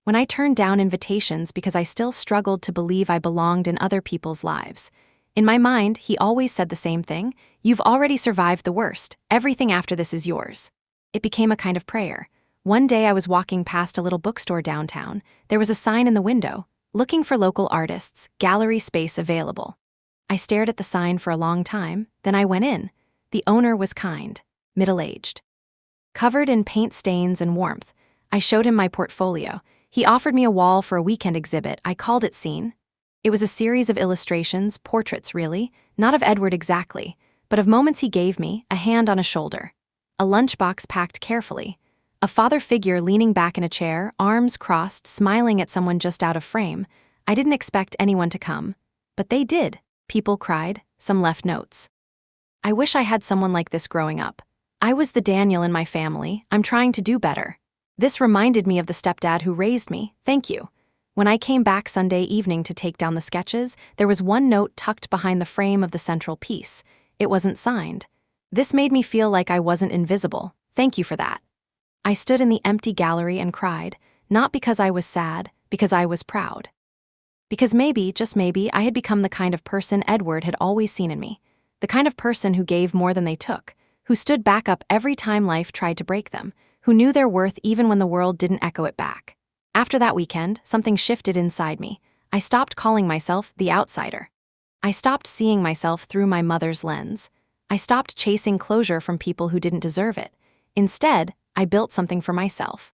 When I turned down invitations because I still struggled to believe I belonged in other people's lives. In my mind, he always said the same thing. You've already survived the worst. Everything after this is yours. It became a kind of prayer. One day I was walking past a little bookstore downtown. There was a sign in the window, looking for local artists, gallery space available. I stared at the sign for a long time, then I went in. The owner was kind, middle-aged. Covered in paint stains and warmth, I showed him my portfolio. He offered me a wall for a weekend exhibit. I called it Scene. It was a series of illustrations, portraits really, not of Edward exactly, but of moments he gave me, a hand on a shoulder. A lunchbox packed carefully. A father figure leaning back in a chair, arms crossed, smiling at someone just out of frame. I didn't expect anyone to come. But they did. People cried, some left notes. I wish I had someone like this growing up. I was the Daniel in my family. I'm trying to do better. This reminded me of the stepdad who raised me. Thank you. When I came back Sunday evening to take down the sketches, there was one note tucked behind the frame of the central piece. It wasn't signed. This made me feel like I wasn't invisible. Thank you for that. I stood in the empty gallery and cried, not because I was sad, because I was proud. Because maybe, just maybe, I had become the kind of person Edward had always seen in me. The kind of person who gave more than they took, who stood back up every time life tried to break them, who knew their worth even when the world didn't echo it back. After that weekend, something shifted inside me. I stopped calling myself the outsider. I stopped seeing myself through my mother's lens. I stopped chasing closure from people who didn't deserve it. Instead, I built something for myself.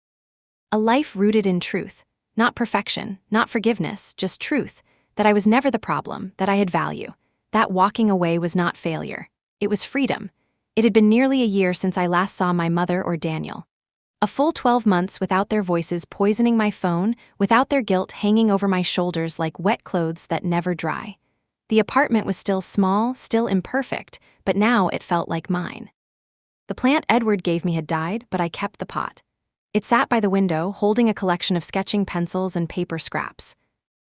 A life rooted in truth. Not perfection, not forgiveness, just truth. That I was never the problem, that I had value. That walking away was not failure. It was freedom. It had been nearly a year since I last saw my mother or Daniel. A full 12 months without their voices poisoning my phone, without their guilt hanging over my shoulders like wet clothes that never dry. The apartment was still small, still imperfect, but now it felt like mine. The plant Edward gave me had died, but I kept the pot. It sat by the window, holding a collection of sketching pencils and paper scraps.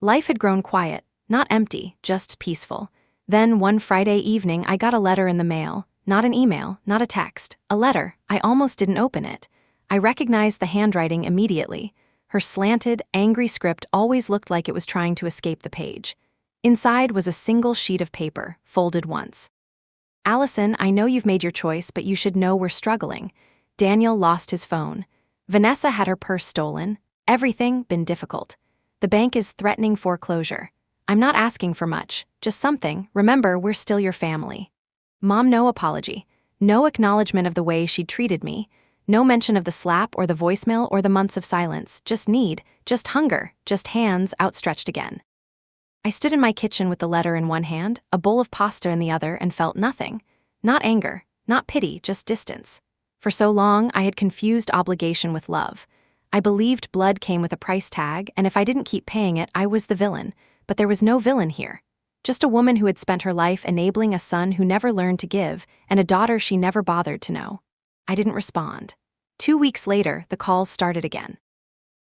Life had grown quiet, not empty, just peaceful. Then, one Friday evening, I got a letter in the mail. Not an email, not a text, a letter. I almost didn't open it. I recognized the handwriting immediately. Her slanted, angry script always looked like it was trying to escape the page. Inside was a single sheet of paper, folded once. Allison, I know you've made your choice, but you should know we're struggling. Daniel lost his phone. Vanessa had her purse stolen. Everything been difficult. The bank is threatening foreclosure. I'm not asking for much, just something. Remember, we're still your family. Mom, no apology. No acknowledgement of the way she'd treated me. No mention of the slap or the voicemail or the months of silence. Just need, just hunger, just hands outstretched again. I stood in my kitchen with the letter in one hand, a bowl of pasta in the other, and felt nothing. Not anger, not pity, just distance. For so long, I had confused obligation with love. I believed blood came with a price tag, and if I didn't keep paying it, I was the villain. But there was no villain here. Just a woman who had spent her life enabling a son who never learned to give, and a daughter she never bothered to know. I didn't respond. 2 weeks later, the calls started again.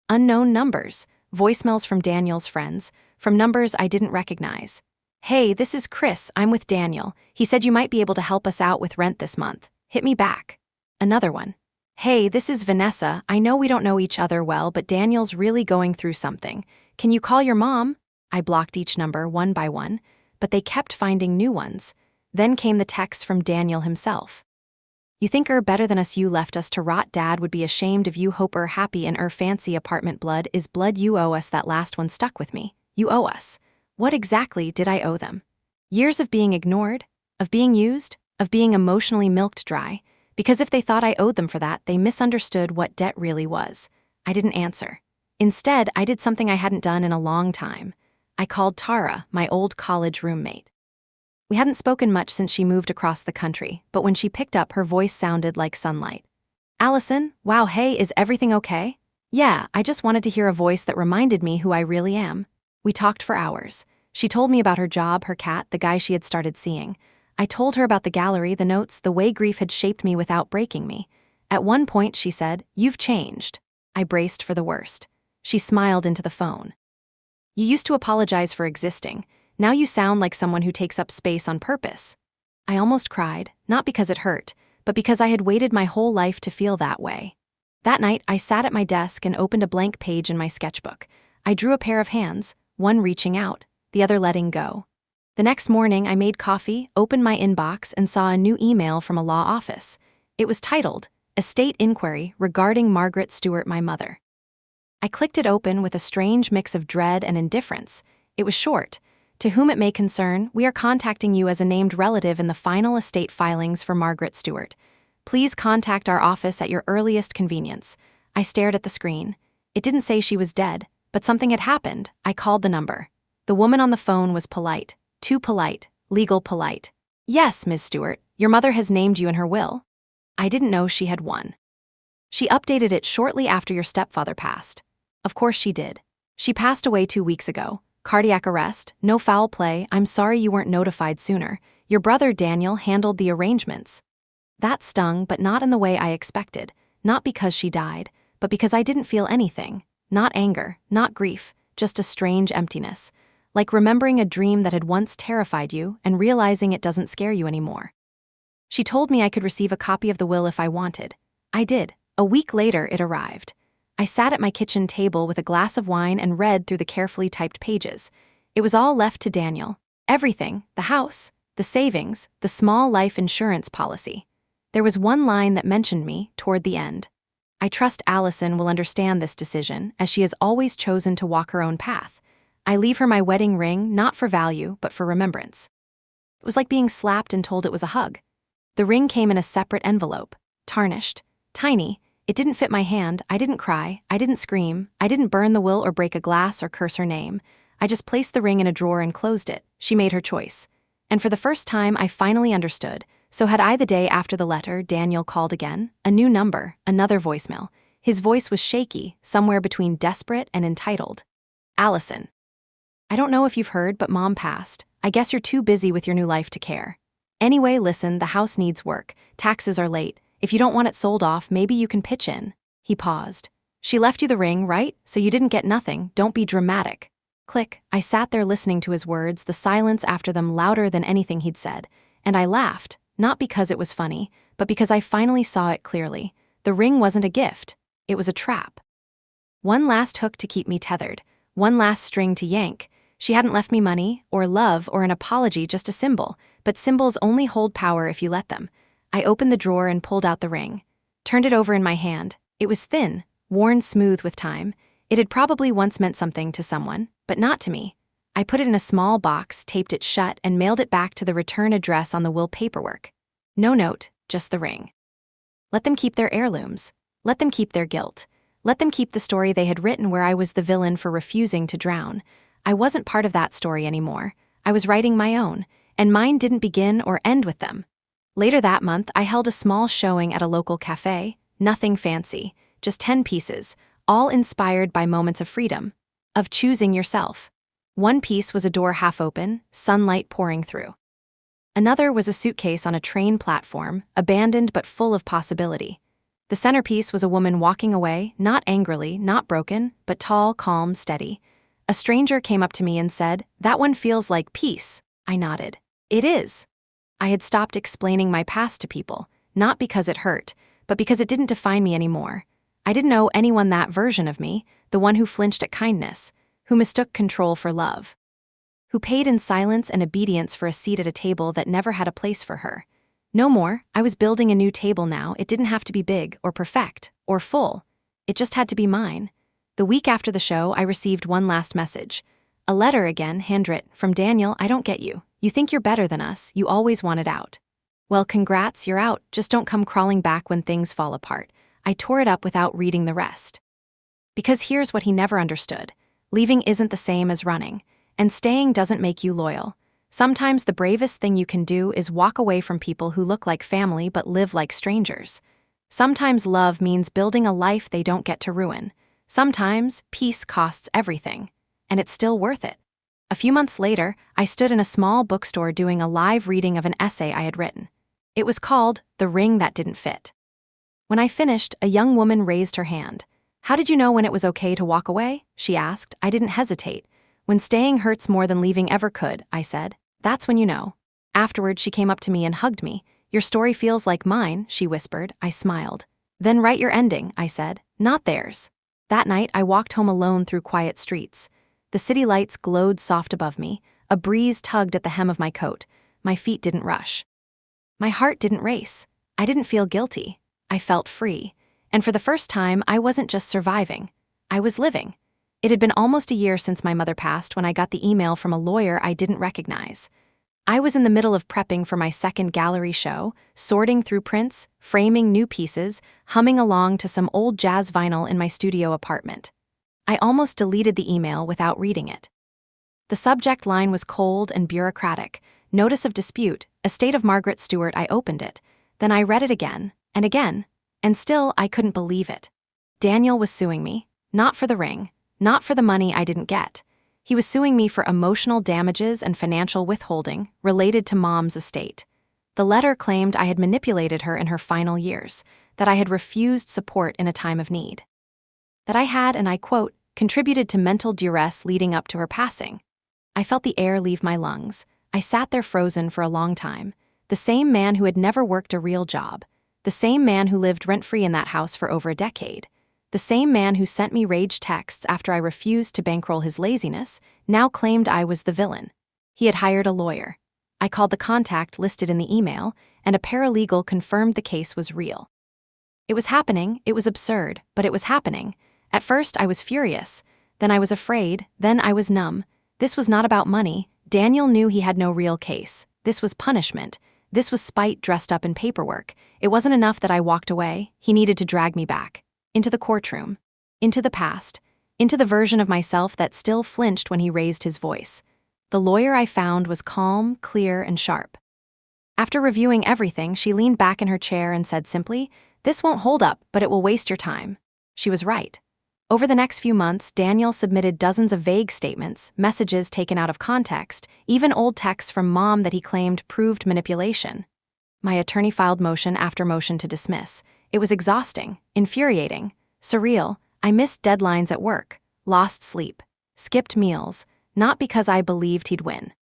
Unknown numbers, voicemails from Daniel's friends, from numbers I didn't recognize. Hey, this is Chris, I'm with Daniel. He said you might be able to help us out with rent this month. Hit me back. Another one. Hey, this is Vanessa. I know we don't know each other well, but Daniel's really going through something. Can you call your mom? I blocked each number one by one, but they kept finding new ones. Then came the text from Daniel himself. You think better than us, you left us to rot. Dad would be ashamed of you. Hope happy in fancy apartment. Blood is blood. You owe us. That last one stuck with me. You owe us. What exactly did I owe them? Years of being ignored? Of being used? Of being emotionally milked dry? Because if they thought I owed them for that, they misunderstood what debt really was. I didn't answer. Instead, I did something I hadn't done in a long time. I called Tara, my old college roommate. We hadn't spoken much since she moved across the country, but when she picked up, her voice sounded like sunlight. Allison, wow, hey, is everything okay? Yeah, I just wanted to hear a voice that reminded me who I really am. We talked for hours. She told me about her job, her cat, the guy she had started seeing. I told her about the gallery, the notes, the way grief had shaped me without breaking me. At one point, she said, "You've changed." I braced for the worst. She smiled into the phone. You used to apologize for existing. Now you sound like someone who takes up space on purpose. I almost cried, not because it hurt, but because I had waited my whole life to feel that way. That night, I sat at my desk and opened a blank page in my sketchbook. I drew a pair of hands, one reaching out, the other letting go. The next morning, I made coffee, opened my inbox, and saw a new email from a law office. It was titled, Estate Inquiry Regarding Margaret Stewart, my mother. I clicked it open with a strange mix of dread and indifference. It was short. To whom it may concern, we are contacting you as a named relative in the final estate filings for Margaret Stewart. Please contact our office at your earliest convenience. I stared at the screen. It didn't say she was dead, but something had happened. I called the number. The woman on the phone was polite. Too polite. Legal polite. Yes, Ms. Stewart, your mother has named you in her will. I didn't know she had one. She updated it shortly after your stepfather passed. Of course she did. She passed away 2 weeks ago. Cardiac arrest, no foul play. I'm sorry you weren't notified sooner. Your brother Daniel handled the arrangements. That stung, but not in the way I expected. Not because she died, but because I didn't feel anything. Not anger, not grief, just a strange emptiness. Like remembering a dream that had once terrified you and realizing it doesn't scare you anymore. She told me I could receive a copy of the will if I wanted. I did. A week later, it arrived. I sat at my kitchen table with a glass of wine and read through the carefully typed pages. It was all left to Daniel. Everything, the house, the savings, the small life insurance policy. There was one line that mentioned me toward the end. I trust Allison will understand this decision, as she has always chosen to walk her own path. I leave her my wedding ring, not for value, but for remembrance. It was like being slapped and told it was a hug. The ring came in a separate envelope, tarnished, tiny. It didn't fit my hand. I didn't cry. I didn't scream. I didn't burn the will or break a glass or curse her name. I just placed the ring in a drawer and closed it. She made her choice. And for the first time, I finally understood. So had I the day after the letter, Daniel called again. A new number, another voicemail. His voice was shaky, somewhere between desperate and entitled. Allison. I don't know if you've heard, but Mom passed. I guess you're too busy with your new life to care. Anyway, listen, the house needs work. Taxes are late. If you don't want it sold off, maybe you can pitch in. He paused. She left you the ring, right? So you didn't get nothing. Don't be dramatic. Click. I sat there listening to his words, the silence after them louder than anything he'd said. And I laughed, not because it was funny, but because I finally saw it clearly. The ring wasn't a gift. It was a trap. One last hook to keep me tethered. One last string to yank. She hadn't left me money, or love, or an apology, just a symbol, but symbols only hold power if you let them. I opened the drawer and pulled out the ring. Turned it over in my hand. It was thin, worn smooth with time. It had probably once meant something to someone, but not to me. I put it in a small box, taped it shut, and mailed it back to the return address on the will paperwork. No note, just the ring. Let them keep their heirlooms. Let them keep their guilt. Let them keep the story they had written where I was the villain for refusing to drown. I wasn't part of that story anymore. I was writing my own, and mine didn't begin or end with them. Later that month, I held a small showing at a local cafe, nothing fancy, just 10 pieces, all inspired by moments of freedom, of choosing yourself. One piece was a door half open, sunlight pouring through. Another was a suitcase on a train platform, abandoned but full of possibility. The centerpiece was a woman walking away, not angrily, not broken, but tall, calm, steady. A stranger came up to me and said, "That one feels like peace." I nodded. It is. I had stopped explaining my past to people, not because it hurt, but because it didn't define me anymore. I didn't owe anyone that version of me, the one who flinched at kindness, who mistook control for love, who paid in silence and obedience for a seat at a table that never had a place for her. No more. I was building a new table now. It didn't have to be big or perfect or full. It just had to be mine. The week after the show, I received one last message. A letter again, handwritten, from Daniel. "I don't get you. You think you're better than us. You always wanted out. Well, congrats, you're out. Just don't come crawling back when things fall apart." I tore it up without reading the rest. Because here's what he never understood. Leaving isn't the same as running, and staying doesn't make you loyal. Sometimes the bravest thing you can do is walk away from people who look like family but live like strangers. Sometimes love means building a life they don't get to ruin. Sometimes peace costs everything, and it's still worth it. A few months later, I stood in a small bookstore doing a live reading of an essay I had written. It was called "The Ring That Didn't Fit." When I finished, a young woman raised her hand. "How did you know when it was okay to walk away?" she asked. I didn't hesitate. "When staying hurts more than leaving ever could," I said. "That's when you know." Afterward, she came up to me and hugged me. "Your story feels like mine," she whispered. I smiled. "Then write your ending," I said. "Not theirs." That night, I walked home alone through quiet streets. The city lights glowed soft above me. A breeze tugged at the hem of my coat. My feet didn't rush. My heart didn't race. I didn't feel guilty. I felt free. And for the first time, I wasn't just surviving. I was living. It had been almost a year since my mother passed when I got the email from a lawyer I didn't recognize. I was in the middle of prepping for my second gallery show, sorting through prints, framing new pieces, humming along to some old jazz vinyl in my studio apartment. I almost deleted the email without reading it. The subject line was cold and bureaucratic. Notice of dispute, estate of Margaret Stewart. I opened it. Then I read it again, and still I couldn't believe it. Daniel was suing me, not for the ring, not for the money I didn't get. He was suing me for emotional damages and financial withholding related to Mom's estate. The letter claimed I had manipulated her in her final years, that I had refused support in a time of need. That I had, and I quote, contributed to mental duress leading up to her passing. I felt the air leave my lungs. I sat there frozen for a long time. The same man who had never worked a real job. The same man who lived rent-free in that house for over a decade. The same man who sent me rage texts after I refused to bankroll his laziness now claimed I was the villain. He had hired a lawyer. I called the contact listed in the email, and a paralegal confirmed the case was real. It was happening, it was absurd, but it was happening. At first I was furious, then I was afraid, then I was numb. This was not about money. Daniel knew he had no real case. This was punishment. This was spite dressed up in paperwork. It wasn't enough that I walked away. He needed to drag me back. Into the courtroom. Into the past. Into the version of myself that still flinched when he raised his voice. The lawyer I found was calm, clear, and sharp. After reviewing everything, she leaned back in her chair and said simply, "This won't hold up, but it will waste your time." She was right. Over the next few months, Daniel submitted dozens of vague statements, messages taken out of context, even old texts from Mom that he claimed proved manipulation. My attorney filed motion after motion to dismiss. It was exhausting, infuriating, surreal. I missed deadlines at work, lost sleep, skipped meals, not because I believed he'd win,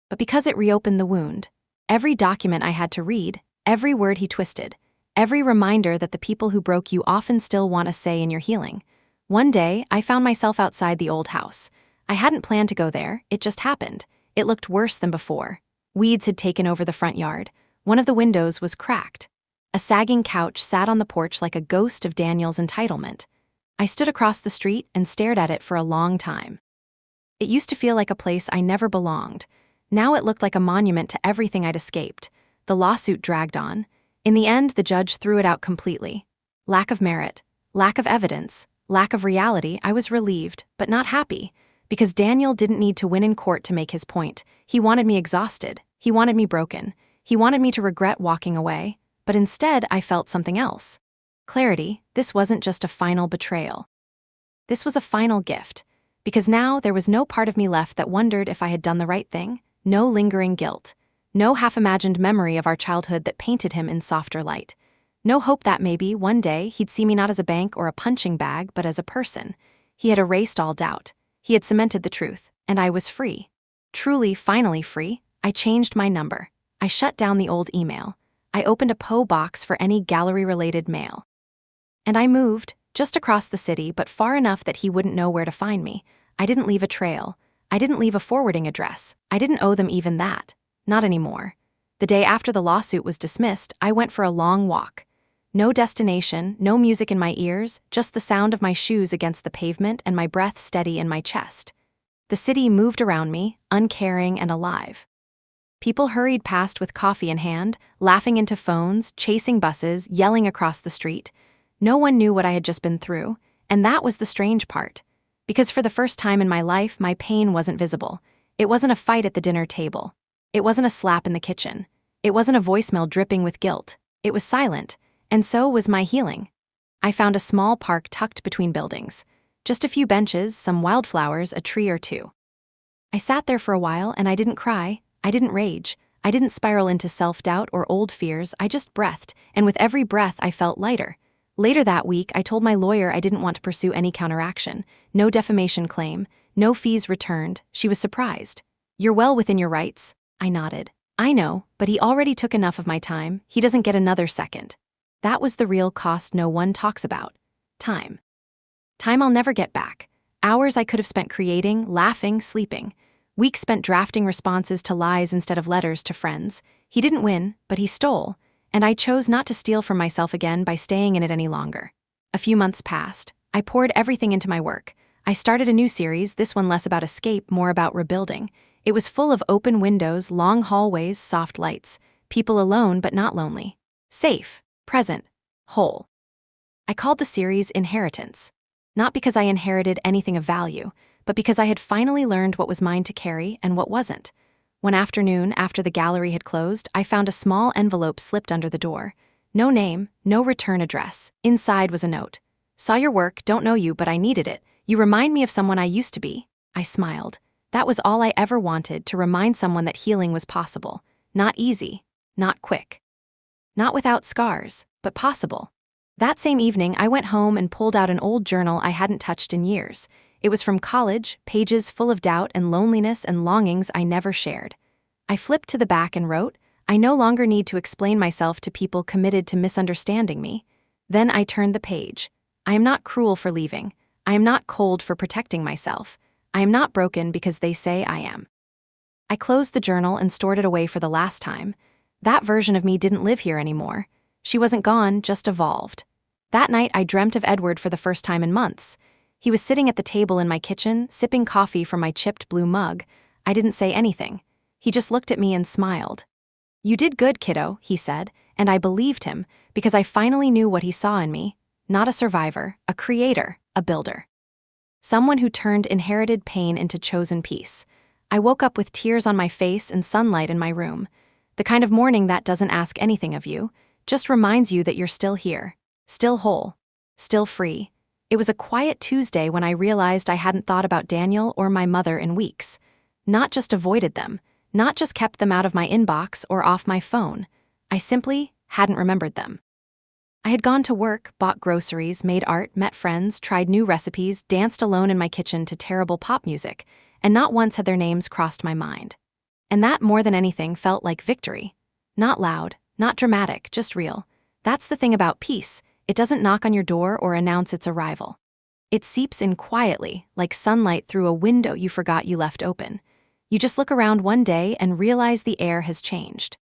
but because it reopened the wound. Every document I had to read, every word he twisted, every reminder that the people who broke you often still want a say in your healing. One day, I found myself outside the old house. I hadn't planned to go there, it just happened. It looked worse than before. Weeds had taken over the front yard. One of the windows was cracked. A sagging couch sat on the porch like a ghost of Daniel's entitlement. I stood across the street and stared at it for a long time. It used to feel like a place I never belonged. Now it looked like a monument to everything I'd escaped. The lawsuit dragged on. In the end, the judge threw it out completely. Lack of merit, lack of evidence, lack of reality. I was relieved, but not happy. Because Daniel didn't need to win in court to make his point. He wanted me exhausted. He wanted me broken. He wanted me to regret walking away. But instead, I felt something else. Clarity. This wasn't just a final betrayal. This was a final gift. Because now there was no part of me left that wondered if I had done the right thing. No lingering guilt. No half-imagined memory of our childhood that painted him in softer light. No hope that maybe, one day, he'd see me not as a bank or a punching bag, but as a person. He had erased all doubt. He had cemented the truth, and I was free. Truly, finally free. I changed my number. I shut down the old email. I opened a P.O. box for any gallery-related mail. And I moved, just across the city, but far enough that he wouldn't know where to find me. I didn't leave a trail. I didn't leave a forwarding address. I didn't owe them even that. Not anymore. The day after the lawsuit was dismissed, I went for a long walk. No destination, no music in my ears, just the sound of my shoes against the pavement and my breath steady in my chest. The city moved around me, uncaring and alive. People hurried past with coffee in hand, laughing into phones, chasing buses, yelling across the street. No one knew what I had just been through, and that was the strange part. Because for the first time in my life, my pain wasn't visible. It wasn't a fight at the dinner table. It wasn't a slap in the kitchen. It wasn't a voicemail dripping with guilt. It was silent, and so was my healing. I found a small park tucked between buildings. Just a few benches, some wildflowers, a tree or two. I sat there for a while and I didn't cry. I didn't rage. I didn't spiral into self-doubt or old fears. I just breathed, and with every breath I felt lighter. Later that week, I told my lawyer I didn't want to pursue any counteraction. No defamation claim, no fees returned. She was surprised. "You're well within your rights." I nodded. "I know, but he already took enough of my time. He doesn't get another second." That was the real cost no one talks about. Time. Time I'll never get back. Hours I could have spent creating, laughing, sleeping. Weeks spent drafting responses to lies instead of letters to friends. He didn't win, but he stole. And I chose not to steal from myself again by staying in it any longer. A few months passed. I poured everything into my work. I started a new series, this one less about escape, more about rebuilding. It was full of open windows, long hallways, soft lights. People alone but not lonely. Safe, present, whole. I called the series Inheritance. Not because I inherited anything of value, but because I had finally learned what was mine to carry and what wasn't. One afternoon, after the gallery had closed, I found a small envelope slipped under the door. No name, no return address. Inside was a note. "Saw your work, don't know you, but I needed it. You remind me of someone I used to be." I smiled. That was all I ever wanted, to remind someone that healing was possible. Not easy, not quick. Not without scars, but possible. That same evening, I went home and pulled out an old journal I hadn't touched in years. It was from college, pages full of doubt and loneliness and longings I never shared. I flipped to the back and wrote, "I no longer need to explain myself to people committed to misunderstanding me." Then I turned the page. I am not cruel for leaving. I am not cold for protecting myself. I am not broken because they say I am. I closed the journal and stored it away for the last time. That version of me didn't live here anymore. She wasn't gone, just evolved. That night I dreamt of Edward for the first time in months. He was sitting at the table in my kitchen, sipping coffee from my chipped blue mug. I didn't say anything. He just looked at me and smiled. "You did good, kiddo," he said, and I believed him because I finally knew what he saw in me. Not a survivor, a creator, a builder. Someone who turned inherited pain into chosen peace. I woke up with tears on my face and sunlight in my room. The kind of morning that doesn't ask anything of you, just reminds you that you're still here, still whole, still free. It was a quiet Tuesday when I realized I hadn't thought about Daniel or my mother in weeks. Not just avoided them, not just kept them out of my inbox or off my phone. I simply hadn't remembered them. I had gone to work, bought groceries, made art, met friends, tried new recipes, danced alone in my kitchen to terrible pop music, and not once had their names crossed my mind. And that, more than anything, felt like victory. Not loud, not dramatic, just real. That's the thing about peace. It doesn't knock on your door or announce its arrival. It seeps in quietly, like sunlight through a window you forgot you left open. You just look around one day and realize the air has changed.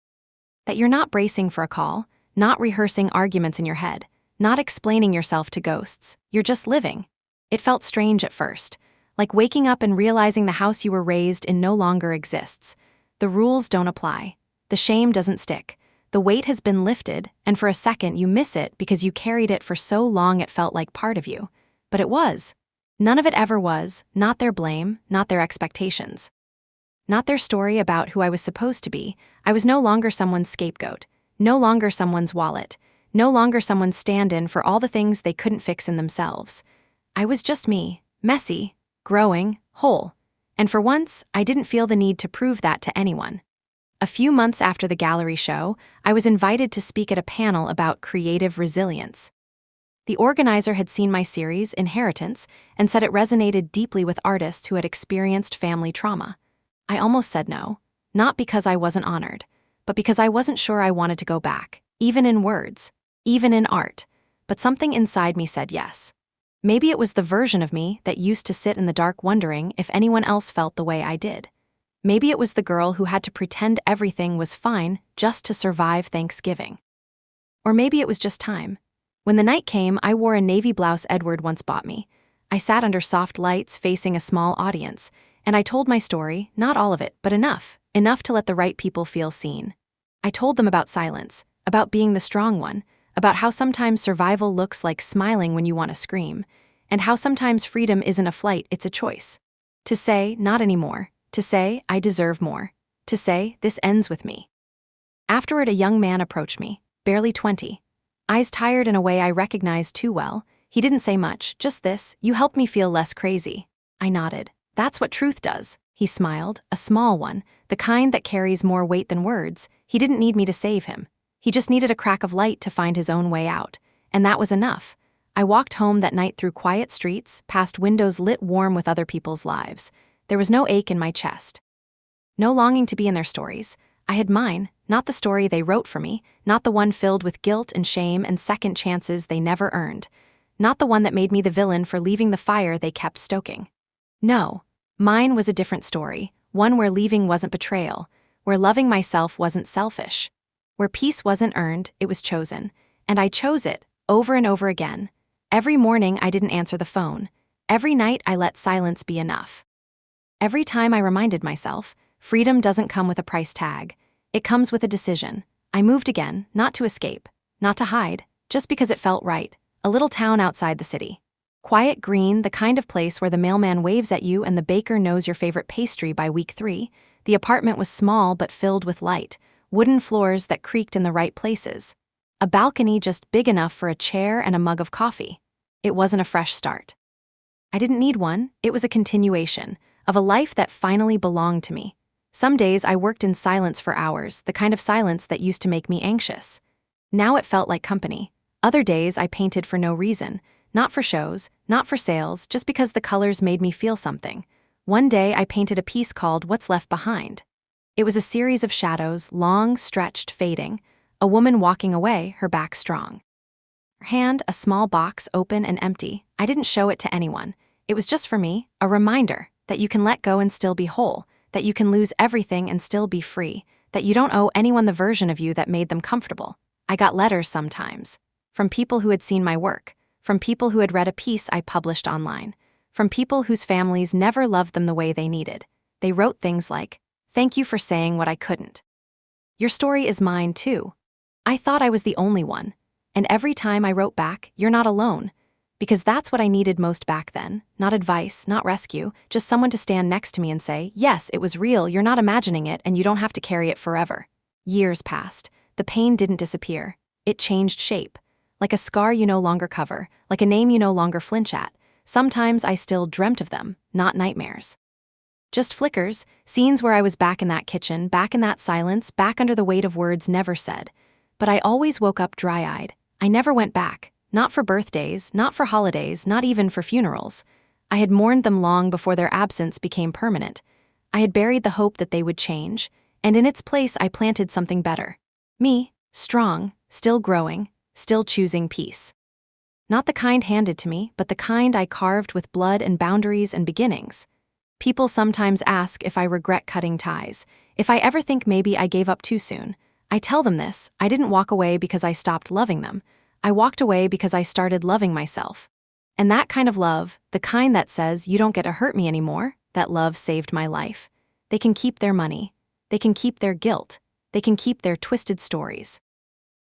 That you're not bracing for a call, not rehearsing arguments in your head, not explaining yourself to ghosts. You're just living. It felt strange at first, like waking up and realizing the house you were raised in no longer exists. The rules don't apply. The shame doesn't stick. The weight has been lifted, and for a second you miss it because you carried it for so long it felt like part of you. But it was. None of it ever was, not their blame, not their expectations. Not their story about who I was supposed to be. I was no longer someone's scapegoat, no longer someone's wallet, no longer someone's stand-in for all the things they couldn't fix in themselves. I was just me, messy, growing, whole. And for once, I didn't feel the need to prove that to anyone. A few months after the gallery show, I was invited to speak at a panel about creative resilience. The organizer had seen my series, Inheritance, and said it resonated deeply with artists who had experienced family trauma. I almost said no, not because I wasn't honored, but because I wasn't sure I wanted to go back, even in words, even in art. But something inside me said yes. Maybe it was the version of me that used to sit in the dark wondering if anyone else felt the way I did. Maybe it was the girl who had to pretend everything was fine just to survive Thanksgiving. Or maybe it was just time. When the night came, I wore a navy blouse Edward once bought me. I sat under soft lights facing a small audience, and I told my story, not all of it, but enough to let the right people feel seen. I told them about silence, about being the strong one, about how sometimes survival looks like smiling when you want to scream, and how sometimes freedom isn't a flight, it's a choice. To say, not anymore. To say, I deserve more. To say, this ends with me. Afterward, a young man approached me, barely 20. Eyes tired in a way I recognized too well. He didn't say much, just this, you helped me feel less crazy. I nodded. That's what truth does. He smiled, a small one, the kind that carries more weight than words. He didn't need me to save him. He just needed a crack of light to find his own way out. And that was enough. I walked home that night through quiet streets, past windows lit warm with other people's lives. There was no ache in my chest. No longing to be in their stories. I had mine, not the story they wrote for me, not the one filled with guilt and shame and second chances they never earned, not the one that made me the villain for leaving the fire they kept stoking. No, mine was a different story, one where leaving wasn't betrayal, where loving myself wasn't selfish, where peace wasn't earned, it was chosen, and I chose it, over and over again. Every morning I didn't answer the phone. Every night I let silence be enough. Every time I reminded myself, freedom doesn't come with a price tag. It comes with a decision. I moved again, not to escape, not to hide, just because it felt right. A little town outside the city. Quiet green, the kind of place where the mailman waves at you and the baker knows your favorite pastry by week 3. The apartment was small but filled with light, wooden floors that creaked in the right places. A balcony just big enough for a chair and a mug of coffee. It wasn't a fresh start. I didn't need one, it was a continuation of a life that finally belonged to me. Some days I worked in silence for hours, the kind of silence that used to make me anxious. Now it felt like company. Other days I painted for no reason, not for shows, not for sales, just because the colors made me feel something. One day I painted a piece called What's Left Behind. It was a series of shadows, long, stretched, fading, a woman walking away, her back strong. Her hand, a small box, open and empty. I didn't show it to anyone. It was just for me, a reminder that you can let go and still be whole, that you can lose everything and still be free, that you don't owe anyone the version of you that made them comfortable. I got letters sometimes, from people who had seen my work, from people who had read a piece I published online, from people whose families never loved them the way they needed. They wrote things like, "Thank you for saying what I couldn't. Your story is mine too." I thought I was the only one, and every time I wrote back, "You're not alone," because that's what I needed most back then, not advice, not rescue, just someone to stand next to me and say, yes, it was real, you're not imagining it, and you don't have to carry it forever. Years passed. The pain didn't disappear. It changed shape. Like a scar you no longer cover, like a name you no longer flinch at. Sometimes I still dreamt of them, not nightmares. Just flickers, scenes where I was back in that kitchen, back in that silence, back under the weight of words never said. But I always woke up dry-eyed. I never went back. Not for birthdays, not for holidays, not even for funerals. I had mourned them long before their absence became permanent. I had buried the hope that they would change, and in its place I planted something better. Me, strong, still growing, still choosing peace. Not the kind handed to me, but the kind I carved with blood and boundaries and beginnings. People sometimes ask if I regret cutting ties, if I ever think maybe I gave up too soon. I tell them this: I didn't walk away because I stopped loving them. I walked away because I started loving myself. And that kind of love, the kind that says you don't get to hurt me anymore, that love saved my life. They can keep their money. They can keep their guilt. They can keep their twisted stories.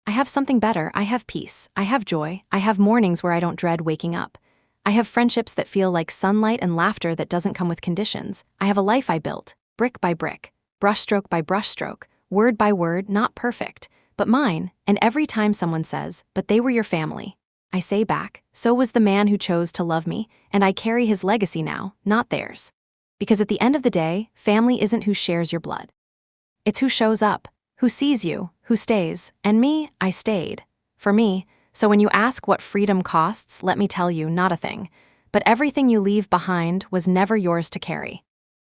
I have something better. I have peace. I have joy. I have mornings where I don't dread waking up. I have friendships that feel like sunlight and laughter that doesn't come with conditions. I have a life I built, brick by brick, brushstroke by brushstroke, word by word, not perfect, but mine. And every time someone says, "But they were your family," I say back, "So was the man who chose to love me, and I carry his legacy now, not theirs." Because at the end of the day, family isn't who shares your blood. It's who shows up, who sees you, who stays. And me, I stayed. For me. So when you ask what freedom costs, let me tell you, not a thing. But everything you leave behind was never yours to carry.